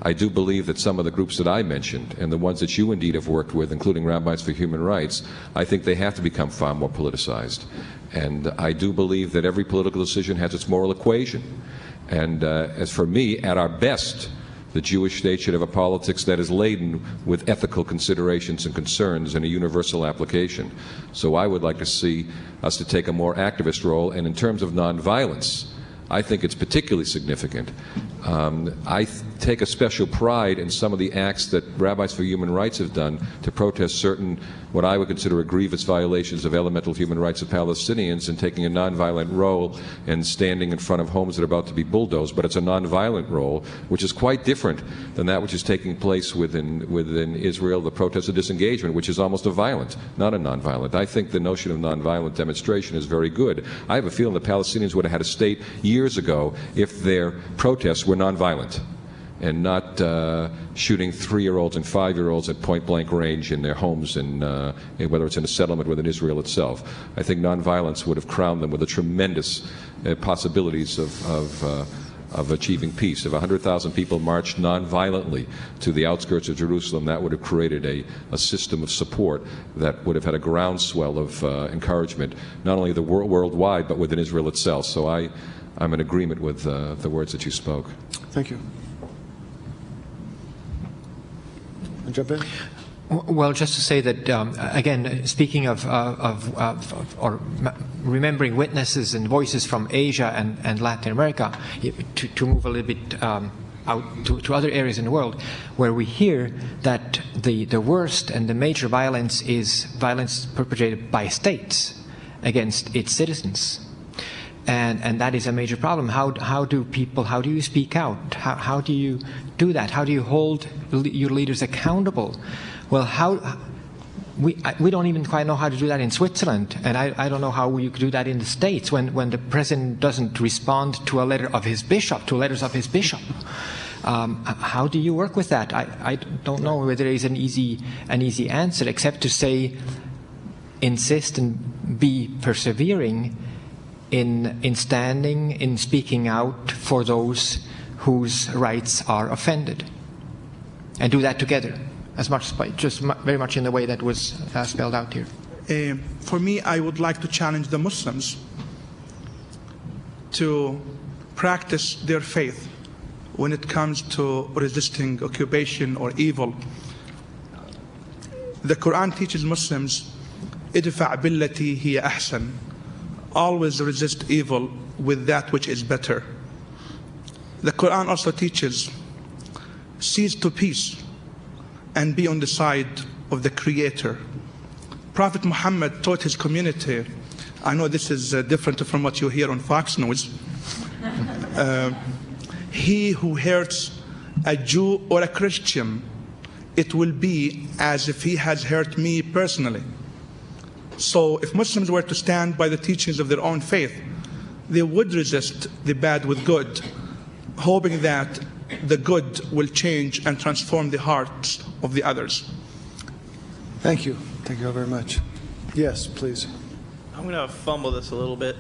I do believe that some of the groups that I mentioned, and the ones that you indeed have worked with, including Rabbis for Human Rights, I think they have to become far more politicized. And I do believe that every political decision has its moral equation. And as for me, at our best, the Jewish state should have a politics that is laden with ethical considerations and concerns and a universal application. So I would like to see us to take a more activist role. And in terms of nonviolence, I think it's particularly significant. I take a special pride in some of the acts that Rabbis for Human Rights have done to protest certain, what I would consider grievous violations of elemental human rights of Palestinians, and taking a nonviolent role and standing in front of homes that are about to be bulldozed. But it's a nonviolent role, which is quite different than that which is taking place within Israel, the protest of disengagement, which is almost a violent, not a nonviolent. I think the notion of nonviolent demonstration is very good. I have a feeling the Palestinians would have had a state years ago if their protests were nonviolent and not shooting 3-year-olds and 5-year-olds at point-blank range in their homes, and whether it's in a settlement within Israel itself. I think nonviolence would have crowned them with the tremendous possibilities of achieving peace. If 100,000 people marched nonviolently to the outskirts of Jerusalem, that would have created a system of support that would have had a groundswell of encouragement, not only worldwide, but within Israel itself. So I'm in agreement with the words that you spoke. Thank you. Jump in? Well, just to say that, again, speaking of remembering witnesses and voices from Asia and Latin America, to move a little bit out to other areas in the world, where we hear that the worst and the major violence is violence perpetrated by states against its citizens. And that is a major problem. How do you speak out? How do you do that? How do you hold your leaders accountable? Well, we don't even quite know how to do that in Switzerland, and I don't know how you could do that in the States when the president doesn't respond to a letter of his bishop, to letters of his bishop. How do you work with that? I don't know whether there is an easy answer, except to say, insist and be persevering in standing, in speaking out for those whose rights are offended, and do that together, as much as just very much in the way that was spelled out here. For me, I would like to challenge the Muslims to practice their faith when it comes to resisting occupation or evil. The Quran teaches Muslims, idfa' billati hiya ahsan. Always resist evil with that which is better. The Quran also teaches, cease to peace and be on the side of the Creator. Prophet Muhammad taught his community, I know this is different from what you hear on Fox News, he who hurts a Jew or a Christian, it will be as if he has hurt me personally. So if Muslims were to stand by the teachings of their own faith, they would resist the bad with good, hoping that the good will change and transform the hearts of the others. Thank you. Thank you very much. Yes, please. I'm going to fumble this a little bit.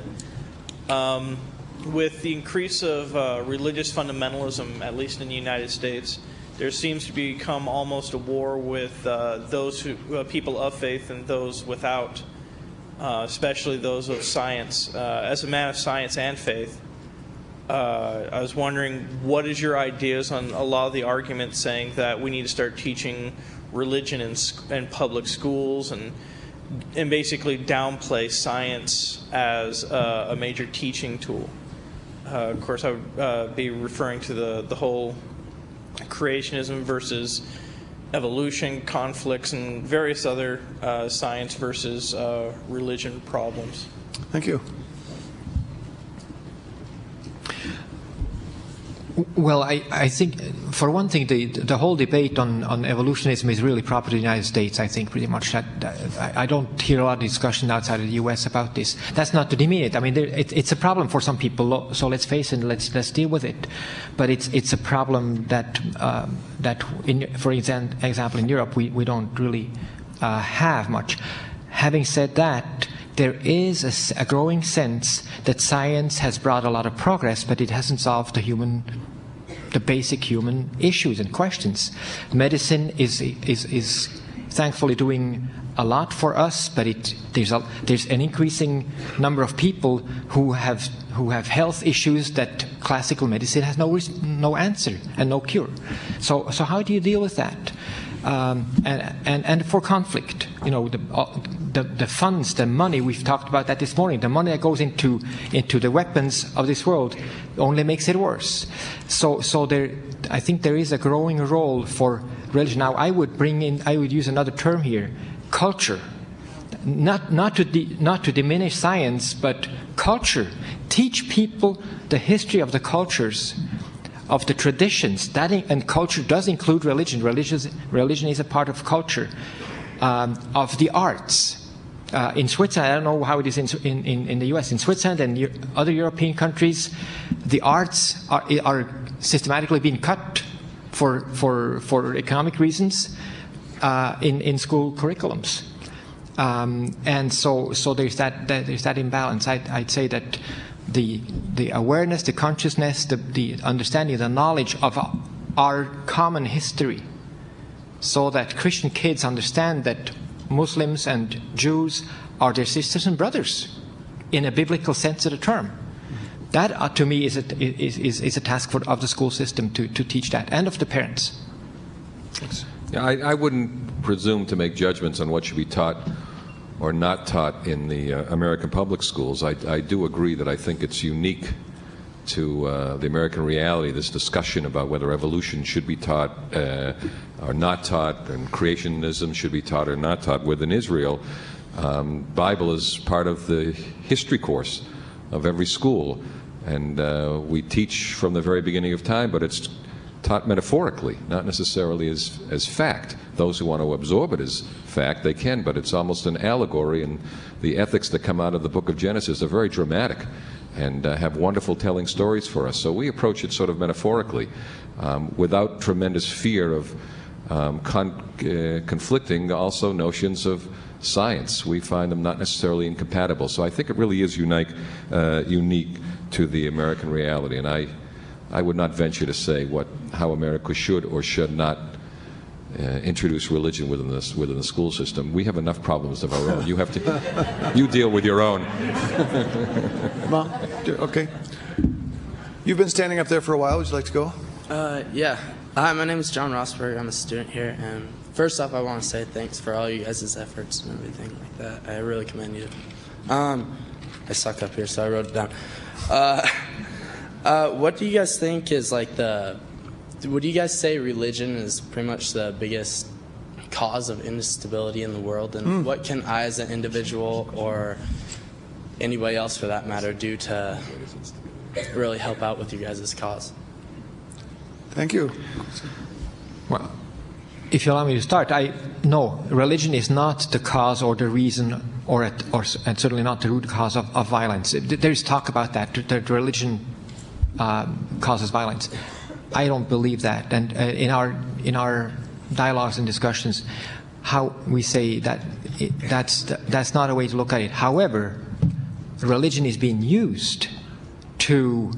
With the increase of religious fundamentalism, at least in the United States, there seems to become almost a war with those people of faith and those without, especially those of science. As a man of science and faith, I was wondering, what is your ideas on a lot of the arguments saying that we need to start teaching religion in public schools and basically downplay science as a major teaching tool? Of course, I would be referring to the whole creationism versus evolution, conflicts, and various other science versus religion problems. Thank you. Well, I think, for one thing, the whole debate on evolutionism is really proper to the United States, I think, pretty much. I don't hear a lot of discussion outside of the U.S. about this. That's not to demean it. I mean, it's a problem for some people, so let's face it, let's deal with it. But it's a problem that, for example, in Europe, we don't really have much. Having said that, there is a growing sense that science has brought a lot of progress, but it hasn't solved the basic human issues and questions. Medicine is thankfully doing a lot for us, but there's an increasing number of people who have health issues that classical medicine has no answer and no cure. So how do you deal with that? And for conflict, the funds, the money, we've talked about that this morning, the money that goes into the weapons of this world only makes it worse. So I think there is a growing role for religion. Now, I would use another term here, culture. Not to diminish science, but culture. Teach people the history of the cultures, of the traditions. And culture does include religion. Religion is a part of culture, of the arts. In Switzerland, I don't know how it is in the U.S. In Switzerland and other European countries, the arts are systematically being cut for economic reasons in school curriculums, and so there's that imbalance. I'd say that the awareness, the consciousness, the understanding, the knowledge of our common history, so that Christian kids understand that Muslims and Jews are their sisters and brothers in a biblical sense of the term. That, to me, is a task of the school system to teach that, and of the parents. Thanks. Yeah, I wouldn't presume to make judgments on what should be taught or not taught in the American public schools. I do agree that I think it's unique to the American reality, this discussion about whether evolution should be taught or not taught, and creationism should be taught or not taught. Within Israel, Bible is part of the history course of every school, and we teach from the very beginning of time, but it's taught metaphorically, not necessarily as fact. Those who want to absorb it as fact, they can, but it's almost an allegory, and the ethics that come out of the book of Genesis are very dramatic and have wonderful telling stories for us. So we approach it sort of metaphorically, without tremendous fear of conflicting also notions of science. We find them not necessarily incompatible. So I think it really is unique to the American reality, and I would not venture to say how America should or should not introduce religion within the school system. We have enough problems of our own. You deal with your own. Mom, okay. You've been standing up there for a while. Would you like to go? Yeah. Hi, my name is John Rosberg. I'm a student here, and first off, I want to say thanks for all you guys' efforts and everything like that. I really commend you. I suck up here, so I wrote it down. What do you guys think is would you guys say religion is pretty much the biggest cause of instability in the world? And what can I as an individual, or anybody else for that matter, do to really help out with you guys' cause? Thank you. Well, if you allow me to start, no, religion is not the cause or the reason, and certainly not the root cause of violence. There is talk about that religion causes violence. I don't believe that, and in our dialogues and discussions, how we say that that's not a way to look at it. However, religion is being used to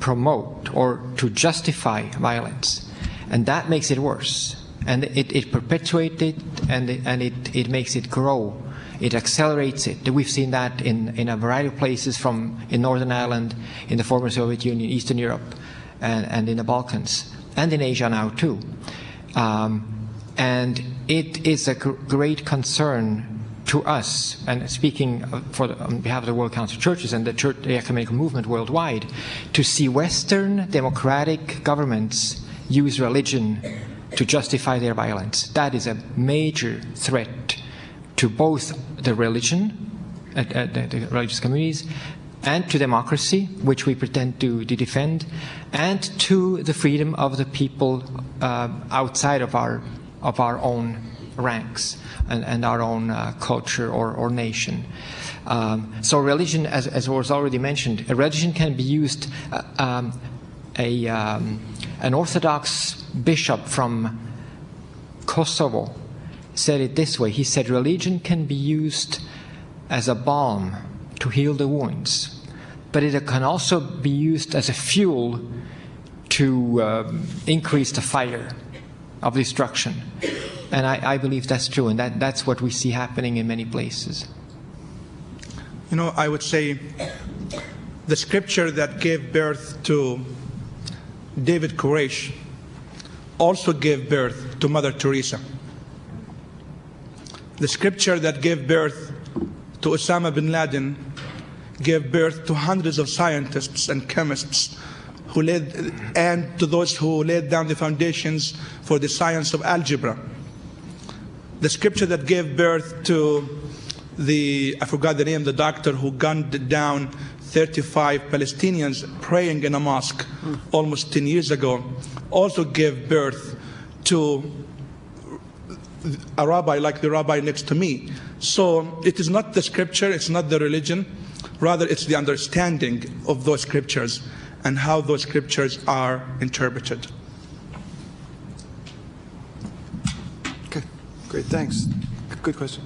promote or to justify violence, and that makes it worse. And it perpetuates it, and it makes it grow. It accelerates it. We've seen that in a variety of places, in Northern Ireland, in the former Soviet Union, Eastern Europe, and in the Balkans, and in Asia now too. And it is a great concern to us, and speaking on behalf of the World Council of Churches and the ecumenical movement worldwide, to see Western democratic governments use religion to justify their violence. That is a major threat to both the religion, the religious communities, and to democracy, which we pretend to defend, and to the freedom of the people outside of our own ranks and our own culture or nation. So religion, as was already mentioned, a religion can be used. An Orthodox bishop from Kosovo said it this way. He said, religion can be used as a balm to heal the wounds, but it can also be used as a fuel to increase the fire of destruction. And I believe that's true, and that's what we see happening in many places. You know, I would say the scripture that gave birth to David Koresh also gave birth to Mother Teresa. The scripture that gave birth to Osama bin Laden gave birth to hundreds of scientists and chemists and to those who laid down the foundations for the science of algebra. The scripture that gave birth to I forgot the name, the doctor who gunned down 35 Palestinians praying in a mosque almost 10 years ago, also gave birth to a rabbi like the rabbi next to me. So it is not the scripture, it's not the religion, rather it's the understanding of those scriptures and how those scriptures are interpreted. Okay, great, thanks. Good question.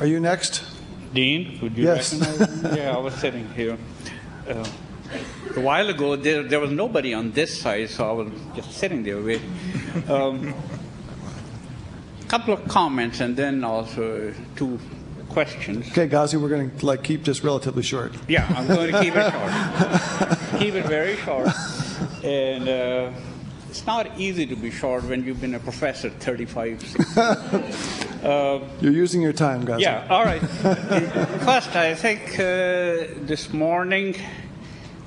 Are you next? Dean, would you Yes. recognize me? Yeah, I was sitting here. A while ago, there was nobody on this side, so I was just sitting there with a couple of comments and then also two questions. Okay, Ghazi, we're going to keep this relatively short. Yeah, I'm going to keep it short. Keep it very short. And it's not easy to be short when you've been a professor 35 years. You're using your time, guys. Yeah, all right. First, I think this morning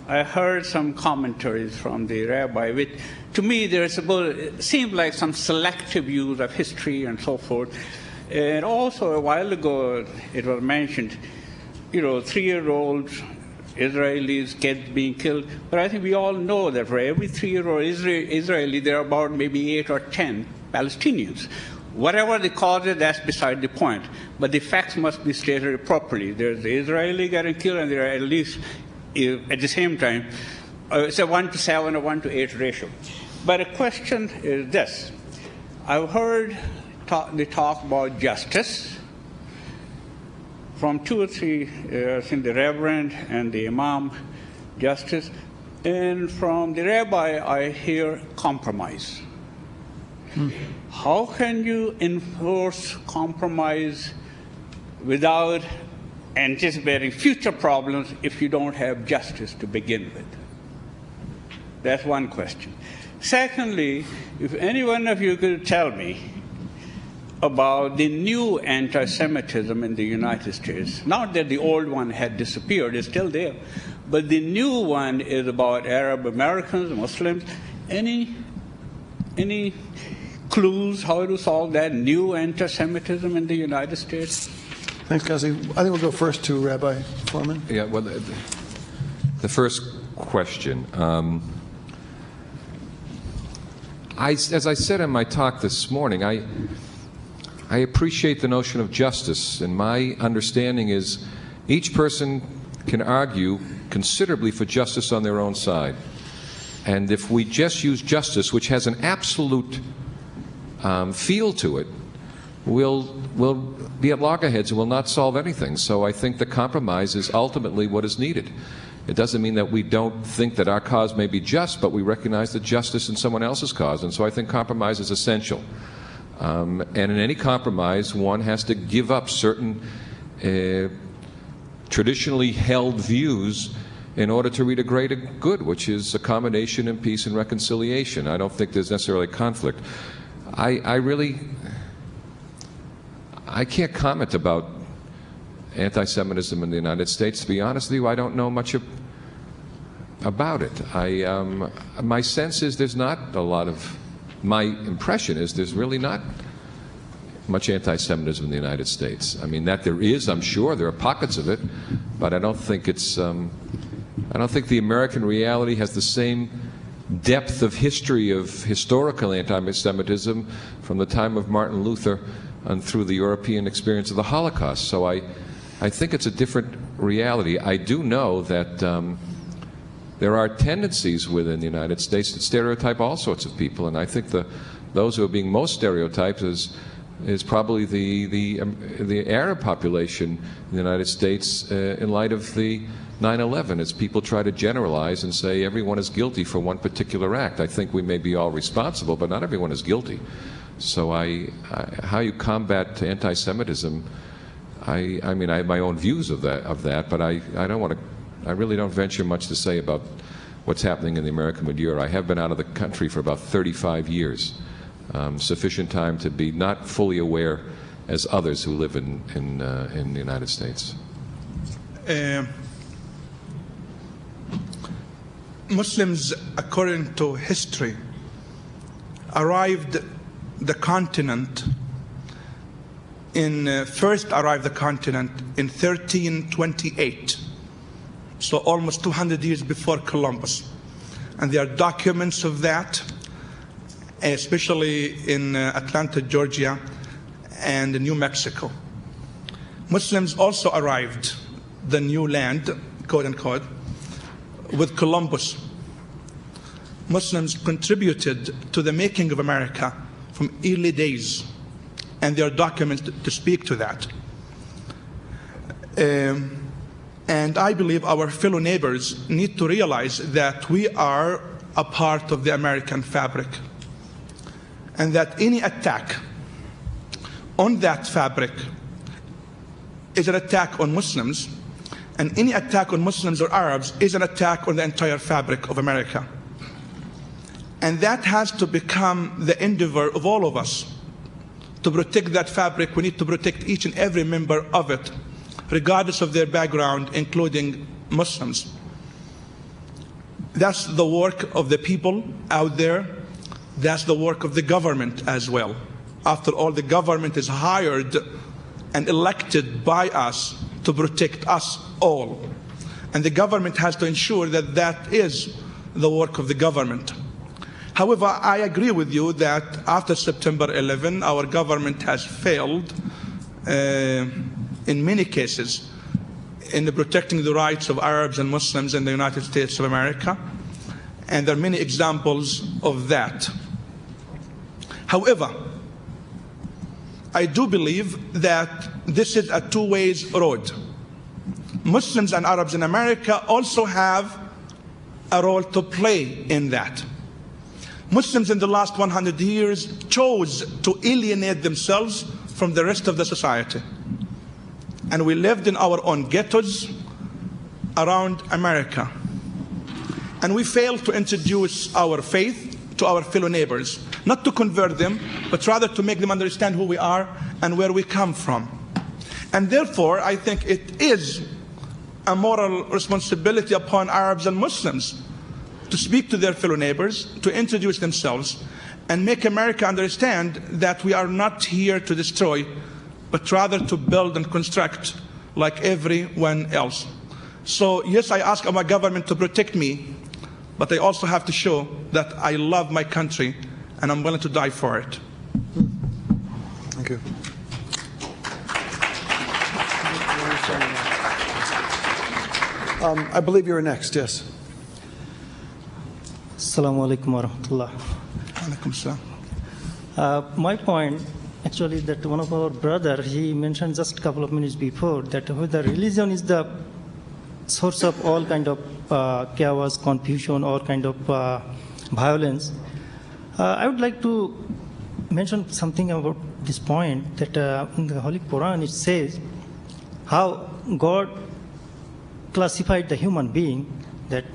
I heard some commentaries from the rabbi, which to me it seemed like some selective use of history and so forth. And also a while ago it was mentioned, 3-year-olds, Israelis, kids being killed. But I think we all know that for every 3-year-old Israeli, there are about maybe 8 or 10 Palestinians. Whatever the cause is, that's beside the point. But the facts must be stated properly. There's the Israeli getting killed, and there are at least, at the same time, it's a 1-to-7 or 1-to-8 ratio. But the question is this. I've heard the talk about justice from 2 or 3, I think the Reverend and the Imam, justice. And from the Rabbi, I hear compromise. How can you enforce compromise without anticipating future problems if you don't have justice to begin with? That's one question. Secondly, if any one of you could tell me about the new anti-Semitism in the United States. Not that the old one had disappeared, it's still there. But the new one is about Arab Americans, Muslims. Any clues how to solve that new anti-Semitism in the United States? Thanks, Ghazi. I think we'll go first to Rabbi Forman. Yeah, well, the first question. As I said in my talk this morning, I appreciate the notion of justice, and my understanding is each person can argue considerably for justice on their own side. And if we just use justice, which has an absolute feel to it, we'll be at loggerheads and will not solve anything. So I think the compromise is ultimately what is needed. It doesn't mean that we don't think that our cause may be just, but we recognize the justice in someone else's cause. And so I think compromise is essential. And in any compromise, one has to give up certain traditionally held views in order to reach a greater good, which is accommodation and peace and reconciliation. I don't think there's necessarily conflict. I can't comment about anti-Semitism in the United States. To be honest with you, I don't know much about it. My sense is there's not a lot of, my impression is there's really not much anti-Semitism in the United States. I mean, that there is, I'm sure, there are pockets of it, but I don't think it's, I don't think the American reality has the same depth of history of historical anti-Semitism from the time of Martin Luther and through the European experience of the Holocaust. So I think it's a different reality. I do know that there are tendencies within the United States that stereotype all sorts of people, and I think those who are being most stereotyped is probably the Arab population in the United States in light of the 9/11, as people try to generalize and say everyone is guilty for one particular act. I think we may be all responsible, but not everyone is guilty. So how you combat anti-Semitism, I mean, I have my own views of that, but I really don't venture much to say about what's happening in the American milieu. I have been out of the country for about 35 years, sufficient time to be not fully aware as others who live in the United States. Muslims, according to history, first arrived the continent in 1328, so almost 200 years before Columbus. And there are documents of that, especially in Atlanta, Georgia, and New Mexico. Muslims also arrived the new land, quote unquote, with Columbus. Muslims contributed to the making of America from early days, and there are documents to speak to that. And I believe our fellow neighbors need to realize that we are a part of the American fabric, and that any attack on that fabric is an attack on Muslims, and any attack on Muslims or Arabs is an attack on the entire fabric of America. And that has to become the endeavor of all of us. To protect that fabric, we need to protect each and every member of it, regardless of their background, including Muslims. That's the work of the people out there. That's the work of the government as well. After all, the government is hired and elected by us to protect us all. And the government has to ensure that that is the work of the government. However, I agree with you that after September 11, our government has failed in many cases in protecting the rights of Arabs and Muslims in the United States of America. And there are many examples of that. However, I do believe that this is a two-way road. Muslims and Arabs in America also have a role to play in that. Muslims in the last 100 years chose to alienate themselves from the rest of the society. And we lived in our own ghettos around America. And we failed to introduce our faith to our fellow neighbors, not to convert them, but rather to make them understand who we are and where we come from. And therefore, I think it is a moral responsibility upon Arabs and Muslims to speak to their fellow neighbors, to introduce themselves, and make America understand that we are not here to destroy, but rather to build and construct like everyone else. So yes, I ask my government to protect me, but I also have to show that I love my country and I'm willing to die for it. Thank you. I believe you're next, yes. Assalamu alaikum wa rahmatullah. Alaikum salam. My point, actually, that one of our brother, he mentioned just a couple of minutes before that whether religion is the source of all kind of chaos, confusion, all kind of violence. I would like to mention something about this point, that in the Holy Quran it says how God classified the human being, that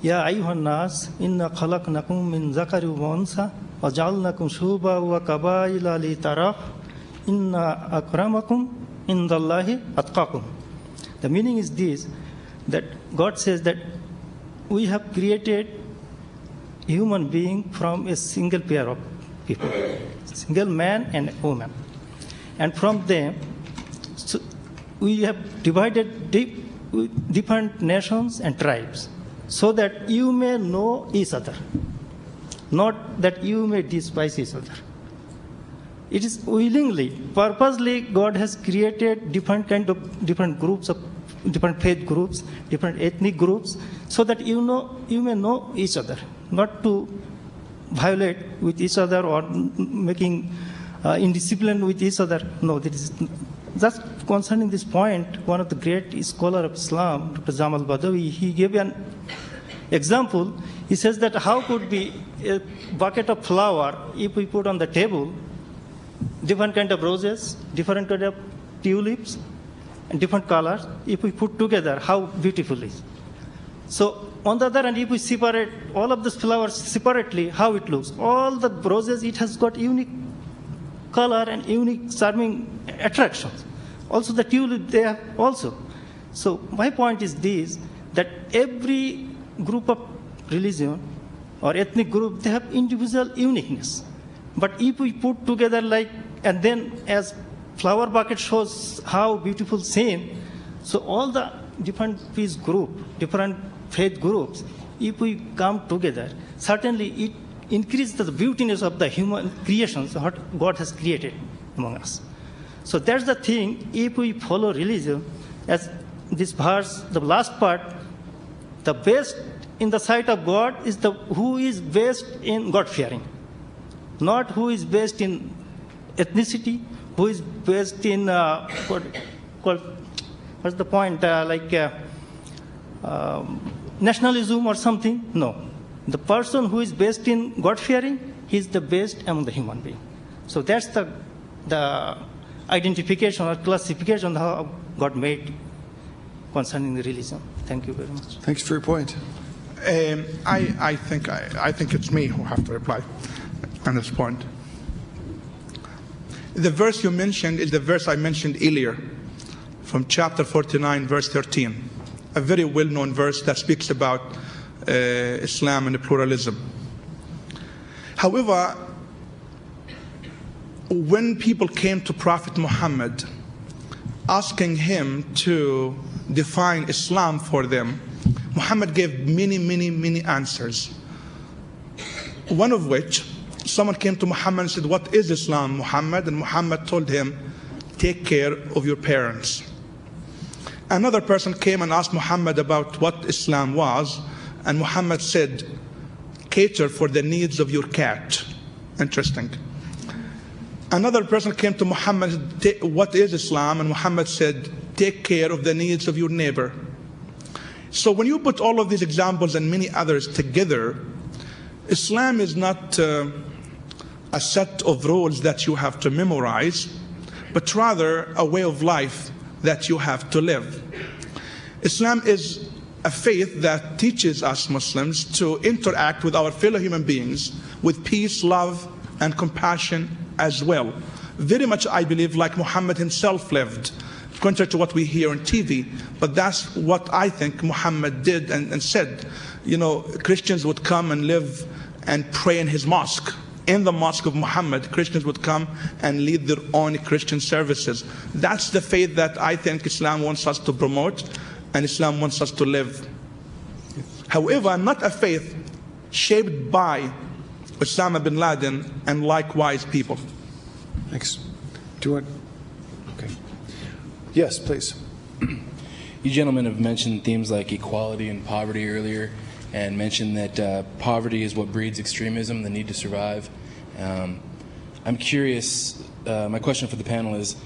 Ya ayyuhan nas inna khalaqnakum min zakari wa unsa wa ja'alnakum shuba wa qabaila li taraf inna akramakum indallahi atqakum. The meaning is this, that God says that we have created human being from a single pair of people, single man and woman. And from them, so we have divided different nations and tribes, so that you may know each other, not that you may despise each other. It is willingly, purposely, God has created different groups of different faith groups, different ethnic groups, so that you may know each other, not to violate with each other or making indiscipline with each other. No, this is just concerning this point. One of the great scholars of Islam, Dr. Jamal Badawi, he gave an example. He says that how could be a bucket of flour if we put on the table different kind of roses, different kind of tulips, and different colors, if we put together, how beautiful it is. So on the other hand, if we separate all of these flowers separately, how it looks. All the roses, it has got unique color and unique charming attractions. Also the tulip, they have also. So my point is this, that every group of religion or ethnic group, they have individual uniqueness. But if we put together like, and then as flower bucket shows how beautiful same, so all the different peace group, different faith groups, if we come together, certainly it increases the beautiness of the human creations, what God has created among us. So that's the thing, if we follow religion, as this verse, the last part, the best in the sight of God is the who is best in God-fearing, not who is best in ethnicity, who is based in, what's the point, nationalism or something? No. The person who is based in God-fearing, he is the best among the human beings. So that's the identification or classification how God made concerning the religion. Thank you very much. Thanks for your point. I think it's me who have to reply on this point. The verse you mentioned is the verse I mentioned earlier, from chapter 49, verse 13, a very well-known verse that speaks about Islam and pluralism. However, when people came to Prophet Muhammad asking him to define Islam for them, Muhammad gave many answers. One of which, someone came to Muhammad and said, "What is Islam, Muhammad?" And Muhammad told him, "Take care of your parents." Another person came and asked Muhammad about what Islam was, and Muhammad said, "Cater for the needs of your cat." Interesting. Another person came to Muhammad and said, "What is Islam?" And Muhammad said, "Take care of the needs of your neighbor." So when you put all of these examples and many others together, Islam is not a set of rules that you have to memorize, but rather a way of life that you have to live. Islam is a faith that teaches us Muslims to interact with our fellow human beings with peace, love, and compassion as well. Very much, I believe, like Muhammad himself lived, contrary to what we hear on TV. But that's what I think Muhammad did and said. You know, Christians would come and live and pray in his mosque. In the mosque of Muhammad, Christians would come and lead their own Christian services. That's the faith that I think Islam wants us to promote and Islam wants us to live. However, not a faith shaped by Osama bin Laden and likewise people. Thanks. Do you want? Okay. Yes, please. You gentlemen have mentioned themes like equality and poverty earlier, and mentioned that poverty is what breeds extremism, the need to survive. I'm curious, my question for the panel is,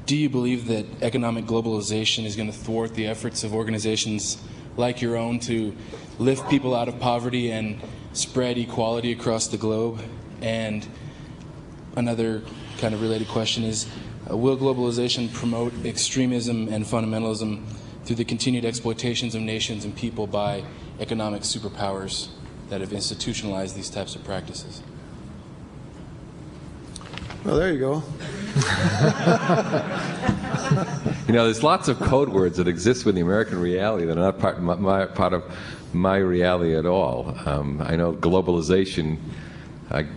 do you believe that economic globalization is going to thwart the efforts of organizations like your own to lift people out of poverty and spread equality across the globe? And another kind of related question is, will globalization promote extremism and fundamentalism through the continued exploitations of nations and people by economic superpowers that have institutionalized these types of practices? Well, there you go. You know, there's lots of code words that exist within the American reality that are not part of my reality at all. I know globalization,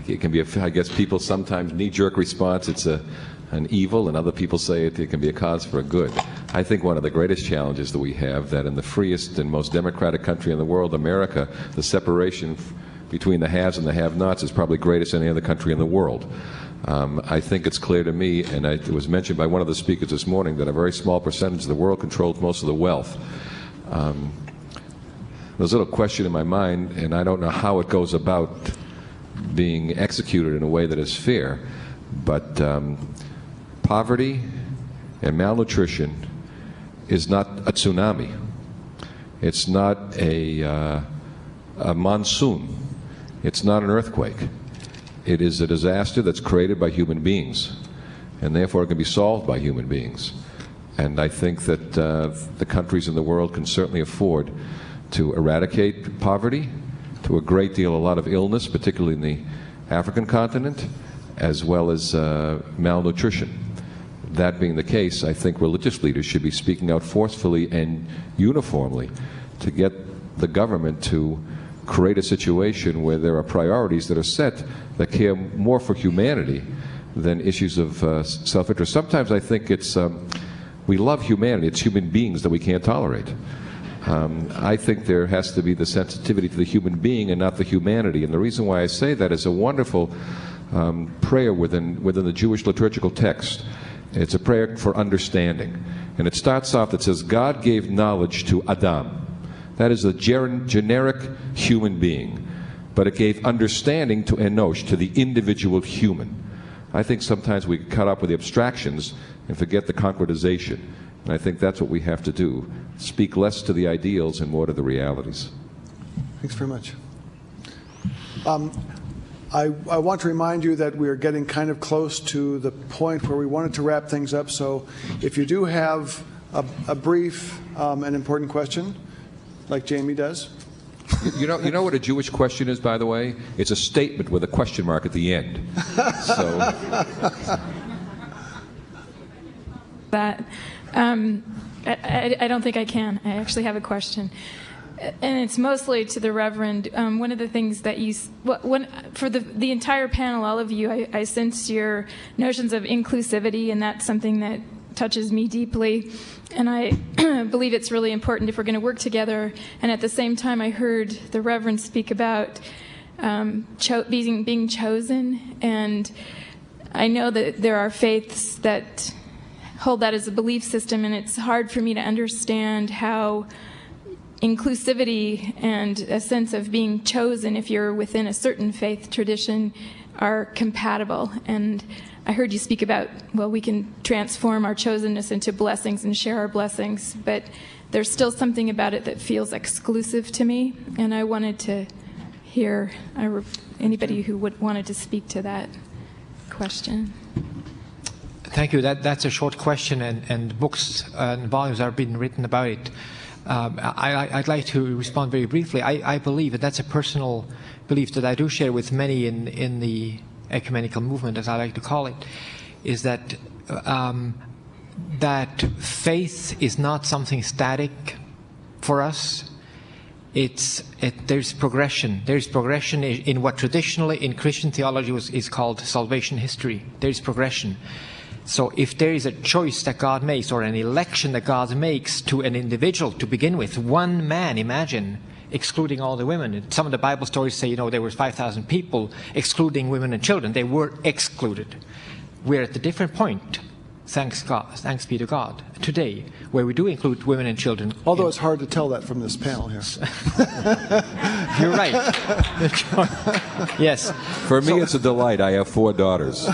it can be, I guess people sometimes knee-jerk response, it's an evil, and other people say it can be a cause for a good. I think one of the greatest challenges that we have, that in the freest and most democratic country in the world, America, the separation between the haves and the have-nots is probably greatest in any other country in the world. I think it's clear to me, and it was mentioned by one of the speakers this morning, that a very small percentage of the world controls most of the wealth. There's a little question in my mind, and I don't know how it goes about being executed in a way that is fair, but poverty and malnutrition is not a tsunami. It's not a monsoon. It's not an earthquake. It is a disaster that's created by human beings, and therefore it can be solved by human beings. And I think that the countries in the world can certainly afford to eradicate poverty, to a great deal, a lot of illness, particularly in the African continent, as well as malnutrition. That being the case, I think religious leaders should be speaking out forcefully and uniformly to get the government to create a situation where there are priorities that are set that care more for humanity than issues of self-interest. Sometimes I think it's, we love humanity, it's human beings that we can't tolerate. I think there has to be the sensitivity to the human being and not the humanity. And the reason why I say that is a wonderful prayer within the Jewish liturgical text. It's a prayer for understanding. And it starts off that says, God gave knowledge to Adam. That is a generic human being. But it gave understanding to Enosh, to the individual human. I think sometimes we get caught up with the abstractions and forget the concretization. And I think that's what we have to do. Speak less to the ideals and more to the realities. Thanks very much. I want to remind you that we are getting kind of close to the point where we wanted to wrap things up. So if you do have a brief and important question, like Jamie does, You know what a Jewish question is, by the way? It's a statement with a question mark at the end. So. That I don't think I can. I actually have a question, and it's mostly to the Reverend. One of the things that for the entire panel, all of you, I sense your notions of inclusivity, and that's something that touches me deeply. And I believe it's really important if we're going to work together. And at the same time, I heard the Reverend speak about being chosen. And I know that there are faiths that hold that as a belief system, and it's hard for me to understand how inclusivity and a sense of being chosen, if you're within a certain faith tradition, are compatible. And I heard you speak about, well, we can transform our chosenness into blessings and share our blessings, but there's still something about it that feels exclusive to me, and I wanted to hear anybody who wanted to speak to that question. Thank you. That's a short question, and books and volumes are being written about it. I'd like to respond very briefly. I believe, and that's a personal belief that I do share with many in the ecumenical movement, as I like to call it, is that that faith is not something static for us. There's progression. There's progression in what traditionally in Christian theology is called salvation history. There's progression. So if there is a choice that God makes, or an election that God makes to an individual to begin with, one man, imagine, excluding all the women. Some of the Bible stories say, there were 5,000 people excluding women and children. They were excluded. We're at a different point, thanks be to God, today, where we do include women and children. Although it's hard to tell that from this panel here. You're right. Yes. For me, it's a delight. I have 4 daughters.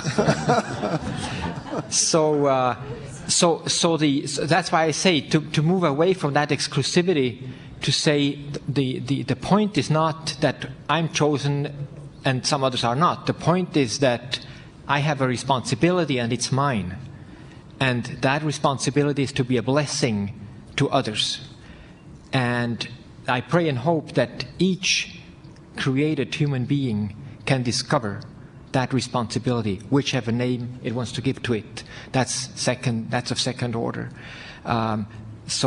So that's why I say to move away from that exclusivity, to say the point is not that I'm chosen and some others are not. The point is that I have a responsibility and it's mine. And that responsibility is to be a blessing to others. And I pray and hope that each created human being can discover that responsibility, whichever name it wants to give to it. That's of second order. As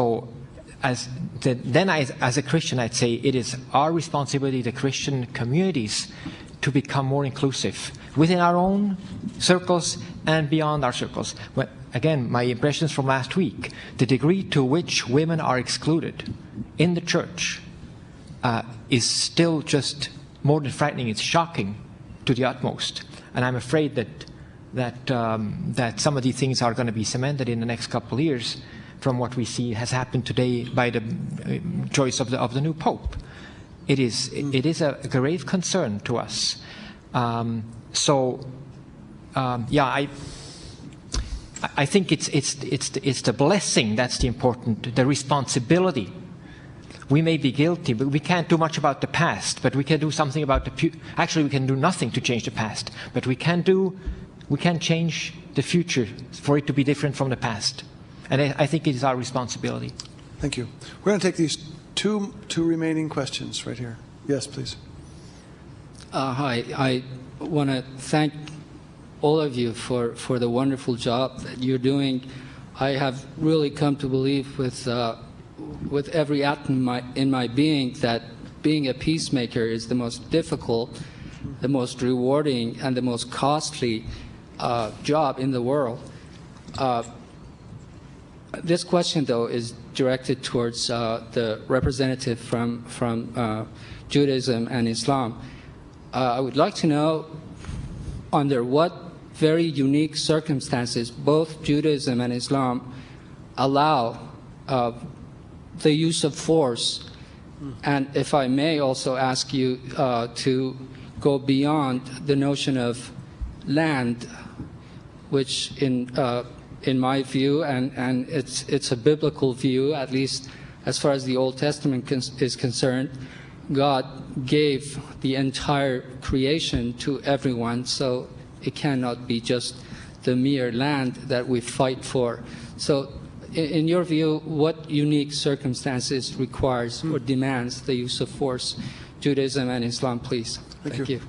a Christian, I'd say it is our responsibility, the Christian communities, to become more inclusive within our own circles and beyond our circles. But again, my impressions from last week, the degree to which women are excluded in the church is still just more than frightening. It's shocking to the utmost. And I'm afraid that some of these things are going to be cemented in the next couple of years from what we see has happened today by the choice of the new Pope. It is a grave concern to us. I think it's the blessing that's the important, the responsibility. We may be guilty, but we can't do much about the past. But we can do something about actually, we can do nothing to change the past. But we can change the future for it to be different from the past. And I think it is our responsibility. Thank you. We're going to take these two remaining questions right here. Yes, please. Hi. I want to thank all of you for the wonderful job that you're doing. I have really come to believe with every atom in my being that being a peacemaker is the most difficult, the most rewarding, and the most costly job in the world. This question, though, is directed towards the representative from Judaism and Islam. I would like to know under what very unique circumstances both Judaism and Islam allow the use of force. And if I may also ask you to go beyond the notion of land, which in my view, and it's a biblical view, at least as far as the Old Testament is concerned, God gave the entire creation to everyone, so it cannot be just the mere land that we fight for. So in your view, what unique circumstances requires or demands the use of force, Judaism and Islam, please? Thank you.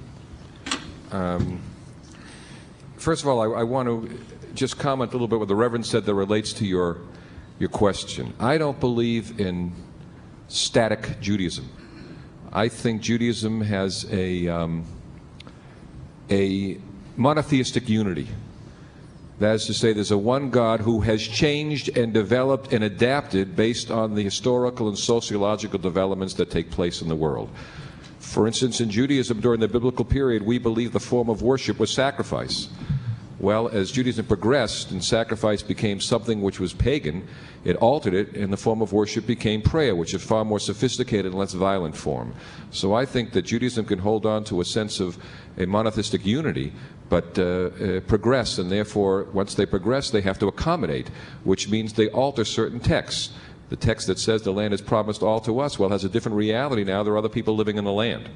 First of all, I want to just comment a little bit what the Reverend said that relates to your question. I don't believe in static Judaism. I think Judaism has a monotheistic unity. That is to say, there's a one God who has changed and developed and adapted based on the historical and sociological developments that take place in the world. For instance, in Judaism during the biblical period, we believe the form of worship was sacrifice. Well, as Judaism progressed and sacrifice became something which was pagan, it altered it, and the form of worship became prayer, which is far more sophisticated and less violent form. So I think that Judaism can hold on to a sense of a monotheistic unity, but progress, and therefore, once they progress, they have to accommodate, which means they alter certain texts. The text that says the land is promised all to us, well, has a different reality now. There are other people living in the land.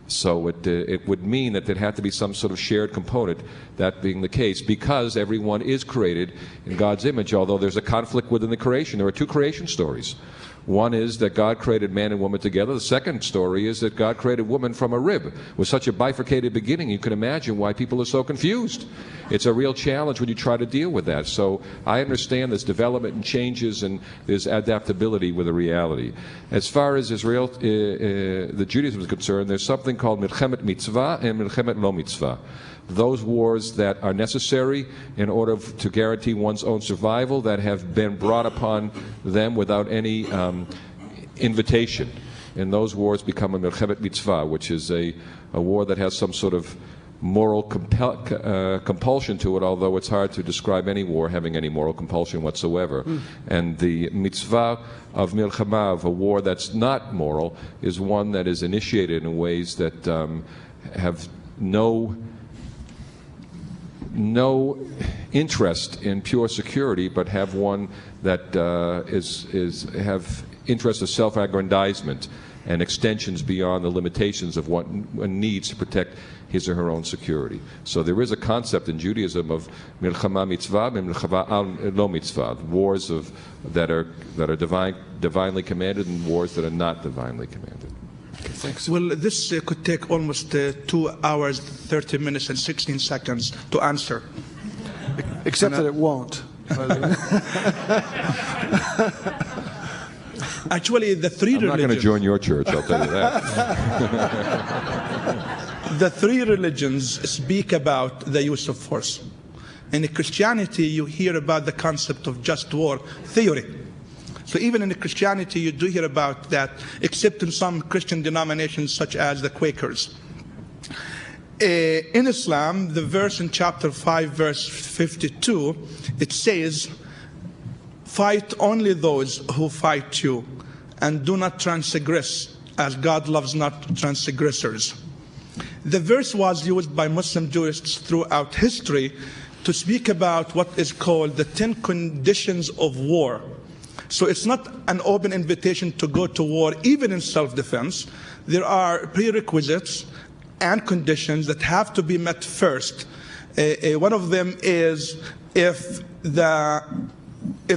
So it would mean that there had to be some sort of shared component, that being the case, because everyone is created in God's image, although there's a conflict within the creation. There are two creation stories. One is that God created man and woman together. The second story is that God created woman from a rib. With such a bifurcated beginning, you can imagine why people are so confused. It's a real challenge when you try to deal with that. So I understand there's development and changes, and there's adaptability with the reality. As far as Israel, the Judaism is concerned, there's something called milchemet mitzvah and milchemet lo mitzvah. Those wars that are necessary in order to guarantee one's own survival, that have been brought upon them without any invitation. And those wars become a milchemet mitzvah, which is a war that has some sort of moral compulsion to it, although it's hard to describe any war having any moral compulsion whatsoever. And the mitzvah of milchama, of a war that's not moral, is one that is initiated in ways that have no interest in pure security, but have one that have interest of self-aggrandizement and extensions beyond the limitations of what one needs to protect his or her own security. So there is a concept in Judaism of milchama mitzvah and milchama al lo mitzvah, wars that are divinely commanded and wars that are not divinely commanded. Thanks. Well, this could take almost 2 hours, 30 minutes, and 16 seconds to answer. Except that it won't. Actually, the three religions... I'm not going to join your church, I'll tell you that. The three religions speak about the use of force. In Christianity, you hear about the concept of just war theory. So even in Christianity, you do hear about that, except in some Christian denominations such as the Quakers. In Islam, the verse in chapter 5, verse 52, it says, "Fight only those who fight you, and do not transgress, as God loves not transgressors." The verse was used by Muslim jurists throughout history to speak about what is called the 10 conditions of war. So it's not an open invitation to go to war, even in self-defense. There are prerequisites and conditions that have to be met first. One of them is if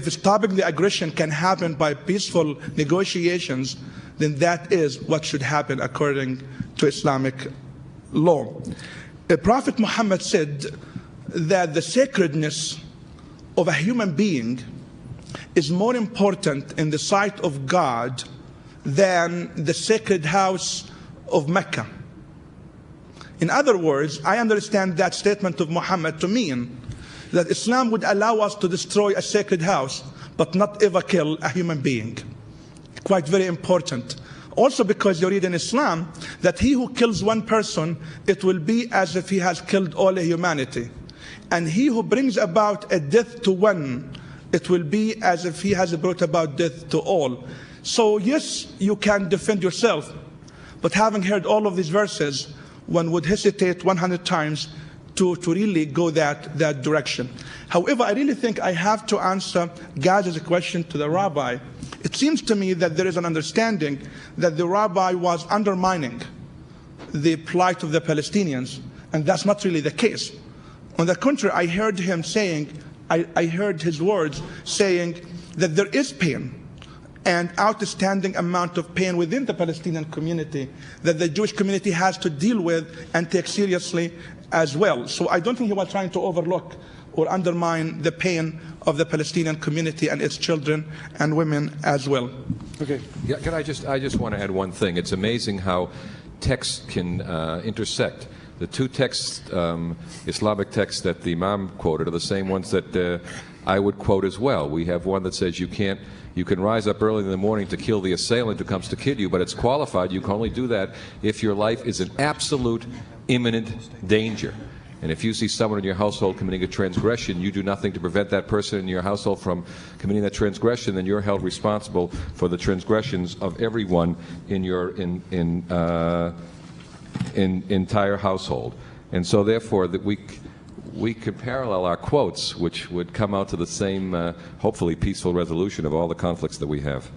stopping the aggression can happen by peaceful negotiations, then that is what should happen according to Islamic law. Prophet Muhammad said that the sacredness of a human being is more important in the sight of God than the sacred house of Mecca. In other words, I understand that statement of Muhammad to mean that Islam would allow us to destroy a sacred house, but not ever kill a human being. Quite very important. Also because you read in Islam that he who kills one person, it will be as if he has killed all of humanity. And he who brings about a death to one, it will be as if he has brought about death to all. So yes, you can defend yourself, but having heard all of these verses, one would hesitate 100 times to really go that direction. However, I really think I have to answer Gaz's question to the Rabbi. It seems to me that there is an understanding that the Rabbi was undermining the plight of the Palestinians, and that's not really the case. On the contrary, I heard him saying, I heard his words saying that there is pain, and outstanding amount of pain within the Palestinian community that the Jewish community has to deal with and take seriously as well. So I don't think he was trying to overlook or undermine the pain of the Palestinian community and its children and women as well. Okay. Yeah, I just want to add one thing. It's amazing how texts can intersect. The two texts, Islamic texts that the Imam quoted, are the same ones that I would quote as well. We have one that says you can rise up early in the morning to kill the assailant who comes to kill you, but it's qualified. You can only do that if your life is in absolute, imminent danger. And if you see someone in your household committing a transgression, you do nothing to prevent that person in your household from committing that transgression, then you're held responsible for the transgressions of everyone in your entire household. And so therefore that we could parallel our quotes, which would come out to the same, hopefully, peaceful resolution of all the conflicts that we have.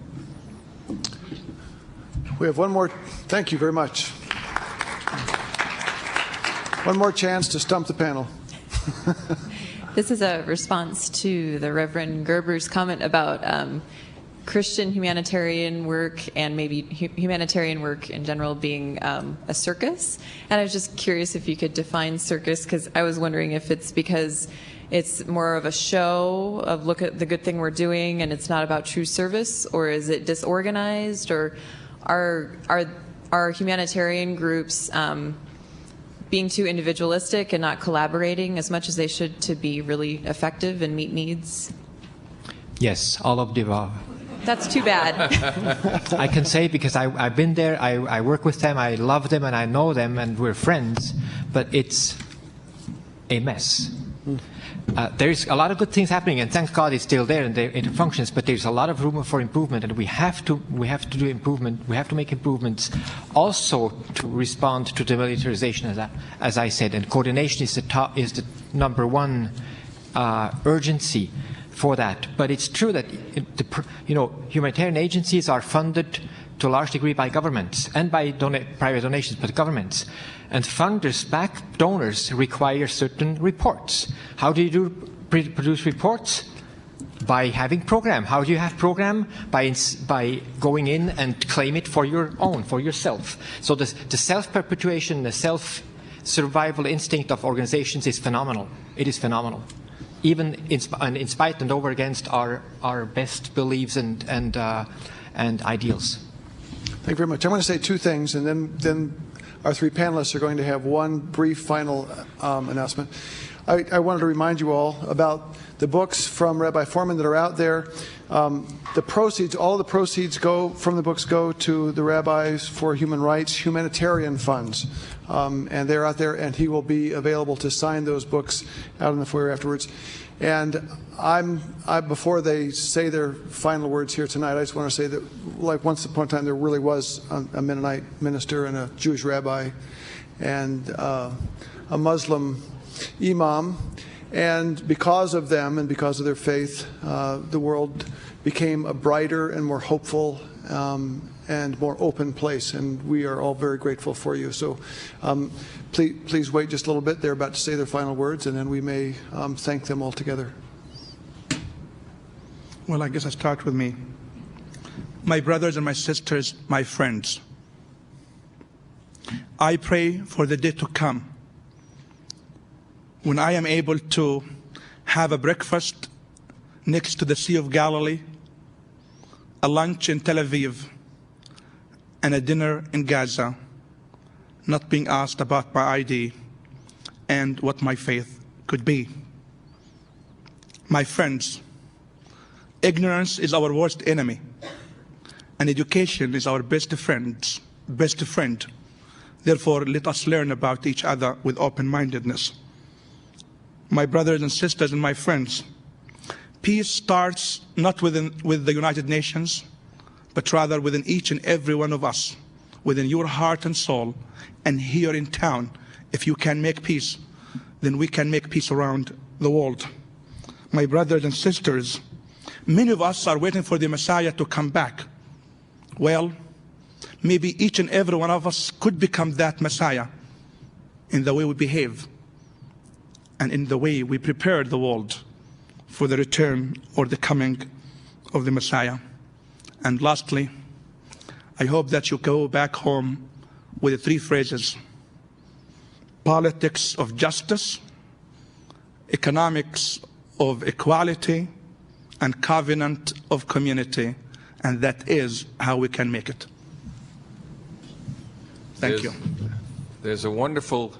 We have one more. Thank you very much. One more chance to stump the panel. This is a response to the Reverend Gerber's comment about Christian humanitarian work and maybe humanitarian work in general being a circus. And I was just curious if you could define circus, because I was wondering if it's because it's more of a show of look at the good thing we're doing and it's not about true service, or is it disorganized, or are humanitarian groups being too individualistic and not collaborating as much as they should to be really effective and meet needs? Yes, all of the above. That's too bad. I can say because I've been there, I work with them, I love them, and I know them, and we're friends, but it's a mess. There's a lot of good things happening, and thank God it's still there and it functions, but there's a lot of room for improvement, and we have to do improvement. We have to make improvements also to respond to the militarization, as I said, and coordination is the number one urgency for that. But it's true that humanitarian agencies are funded to a large degree by governments and by private donations, but governments. And funders, back donors, require certain reports. How do you produce reports? By having program. How do you have program? By going in and claim it for your own, for yourself. So the self-perpetuation, the self-survival instinct of organizations is phenomenal. It is phenomenal. Even in spite and over against our best beliefs and ideals. Thank you very much. I want to say two things, and then our three panelists are going to have one brief final announcement. I wanted to remind you all about the books from Rabbi Forman that are out there. The proceeds, all of the proceeds from the books go to the Rabbis for Human Rights humanitarian funds. And they're out there, and he will be available to sign those books out in the foyer afterwards. And before they say their final words here tonight, I just want to say that, like once upon a time, there really was a Mennonite minister and a Jewish rabbi and a Muslim Imam. And because of them and because of their faith, the world became a brighter and more hopeful and more open place. And we are all very grateful for you. So please wait just a little bit. They're about to say their final words, and then we may thank them all together. Well, I guess I start with me. My brothers and my sisters, my friends, I pray for the day to come when I am able to have a breakfast next to the Sea of Galilee, a lunch in Tel Aviv, and a dinner in Gaza, not being asked about my ID and what my faith could be. My friends, ignorance is our worst enemy, and education is our best friend. Therefore, let us learn about each other with open-mindedness. My brothers and sisters and my friends, peace starts not with the United Nations, but rather within each and every one of us, within your heart and soul, and here in town. If you can make peace, then we can make peace around the world. My brothers and sisters, many of us are waiting for the Messiah to come back. Well, maybe each and every one of us could become that Messiah in the way we behave and in the way we prepare the world for the return or the coming of the Messiah. And lastly, I hope that you go back home with the 3 phrases: politics of justice, economics of equality, and covenant of community. And that is how we can make it. Thank you. There's a wonderful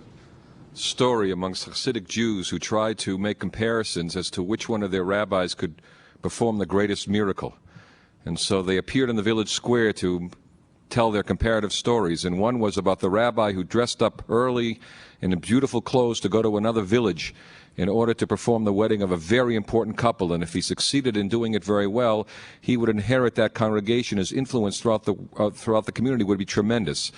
story amongst Hasidic Jews who tried to make comparisons as to which one of their rabbis could perform the greatest miracle. And so they appeared in the village square to tell their comparative stories. And one was about the rabbi who dressed up early in beautiful clothes to go to another village in order to perform the wedding of a very important couple. And if he succeeded in doing it very well, he would inherit that congregation. His influence throughout the community would be tremendous.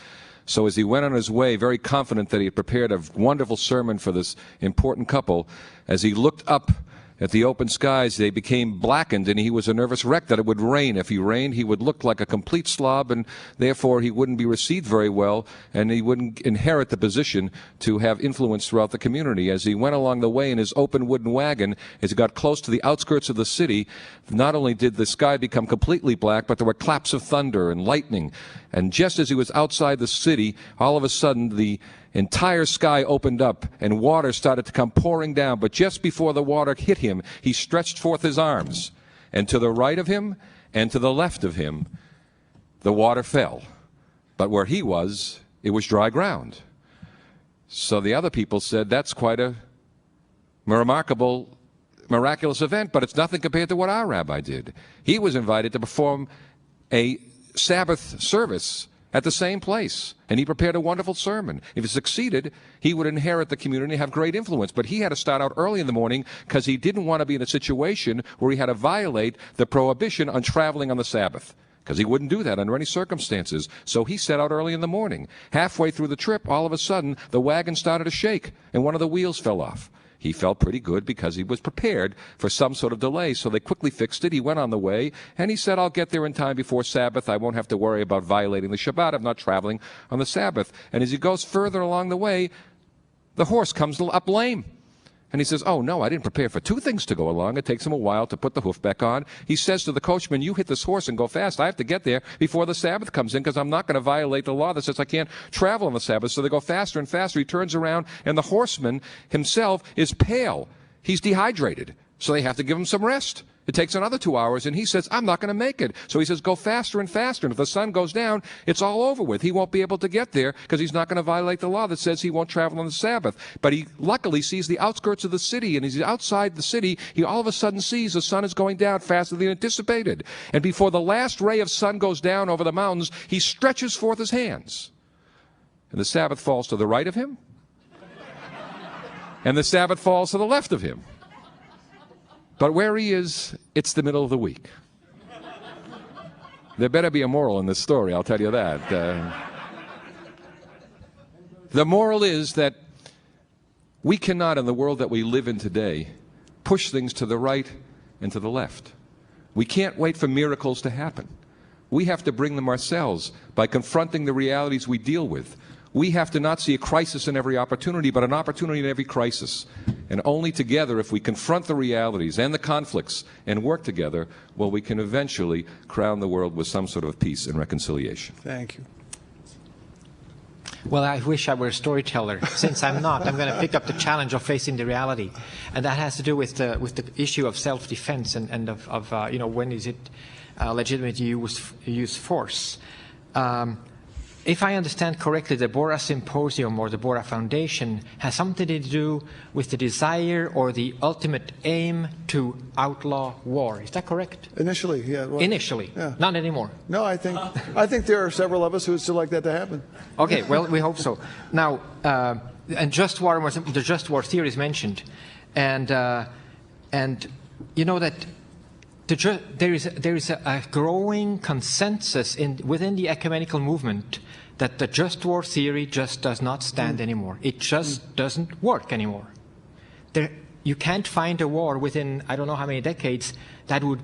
So as he went on his way, very confident that he had prepared a wonderful sermon for this important couple, as he looked up at the open skies, they became blackened, and he was a nervous wreck that it would rain. If he rained, he would look like a complete slob, and therefore he wouldn't be received very well, and he wouldn't inherit the position to have influence throughout the community. As he went along the way in his open wooden wagon, as he got close to the outskirts of the city, not only did the sky become completely black, but there were claps of thunder and lightning. And just as he was outside the city, all of a sudden the entire sky opened up and water started to come pouring down. But just before the water hit him, he stretched forth his arms. And to the right of him and to the left of him, the water fell. But where he was, it was dry ground. So the other people said, that's quite a remarkable, miraculous event, but it's nothing compared to what our rabbi did. He was invited to perform a Sabbath service at the same place, and he prepared a wonderful sermon. If he succeeded, he would inherit the community and have great influence. But he had to start out early in the morning because he didn't want to be in a situation where he had to violate the prohibition on traveling on the Sabbath, because he wouldn't do that under any circumstances. So he set out early in the morning. Halfway through the trip, all of a sudden, the wagon started to shake, and one of the wheels fell off. He felt pretty good because he was prepared for some sort of delay, so they quickly fixed it. He went on the way, and he said, I'll get there in time before Sabbath. I won't have to worry about violating the Shabbat. I'm not traveling on the Sabbath. And as he goes further along the way, the horse comes up lame. And he says, oh, no, I didn't prepare for 2 things to go along. It takes him a while to put the hoof back on. He says to the coachman, you hit this horse and go fast. I have to get there before the Sabbath comes in because I'm not going to violate the law that says I can't travel on the Sabbath. So they go faster and faster. He turns around, and the horseman himself is pale. He's dehydrated. So they have to give him some rest. It takes another 2 hours, and he says, I'm not going to make it. So he says, go faster and faster. And if the sun goes down, it's all over with. He won't be able to get there because he's not going to violate the law that says he won't travel on the Sabbath. But he luckily sees the outskirts of the city, and as he's outside the city, he all of a sudden sees the sun is going down faster than anticipated. And before the last ray of sun goes down over the mountains, he stretches forth his hands. And the Sabbath falls to the right of him, and the Sabbath falls to the left of him. But where he is, it's the middle of the week. There better be a moral in this story, I'll tell you that. The moral is that we cannot, in the world that we live in today, push things to the right and to the left. We can't wait for miracles to happen. We have to bring them ourselves by confronting the realities we deal with. We have to not see a crisis in every opportunity, but an opportunity in every crisis. And only together, if we confront the realities and the conflicts and work together, well, we can eventually crown the world with some sort of peace and reconciliation. Thank you. Well, I wish I were a storyteller. Since I'm not, I'm going to pick up the challenge of facing the reality. And that has to do with the issue of self-defense and of when is it legitimate to use force. If I understand correctly, the Borah Symposium or the Borah Foundation has something to do with the desire or the ultimate aim to outlaw war. Is that correct? Initially, yeah. Well, Initially, yeah. Not anymore. No, I think there are several of us who would still like that to happen. Okay, well, we hope so. Now, and just war the just war theory is mentioned, and you know that there is a growing consensus within the ecumenical movement that the just war theory just does not stand anymore. It just doesn't work anymore. You can't find a war within I don't know how many decades that would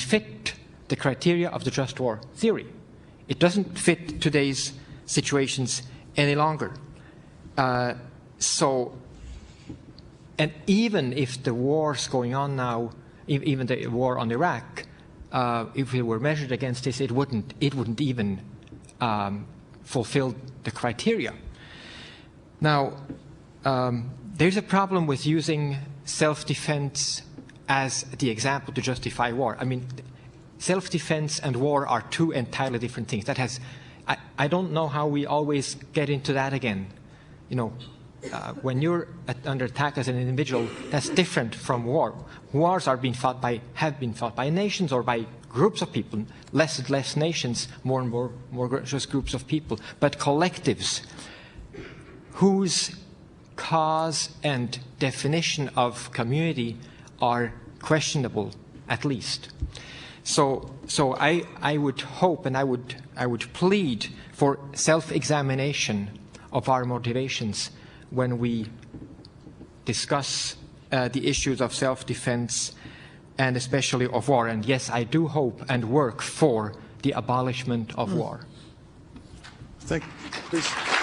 fit the criteria of the just war theory. It doesn't fit today's situations any longer. And even if the wars going on now, even the war on Iraq, if we were measured against this, it wouldn't even fulfill the criteria. Now, there's a problem with using self-defense as the example to justify war. I mean, self-defense and war are two entirely different things. That has, I don't know how we always get into that again. You know, when you're under attack as an individual, that's different from war. Wars have been fought by nations or by groups of people, less and less nations, more and more just groups of people, but collectives whose cause and definition of community are questionable, at least. So I would hope and I would plead for self-examination of our motivations when we discuss the issues of self-defense and especially of war. And yes, I do hope and work for the abolishment of war. Thank you. Please.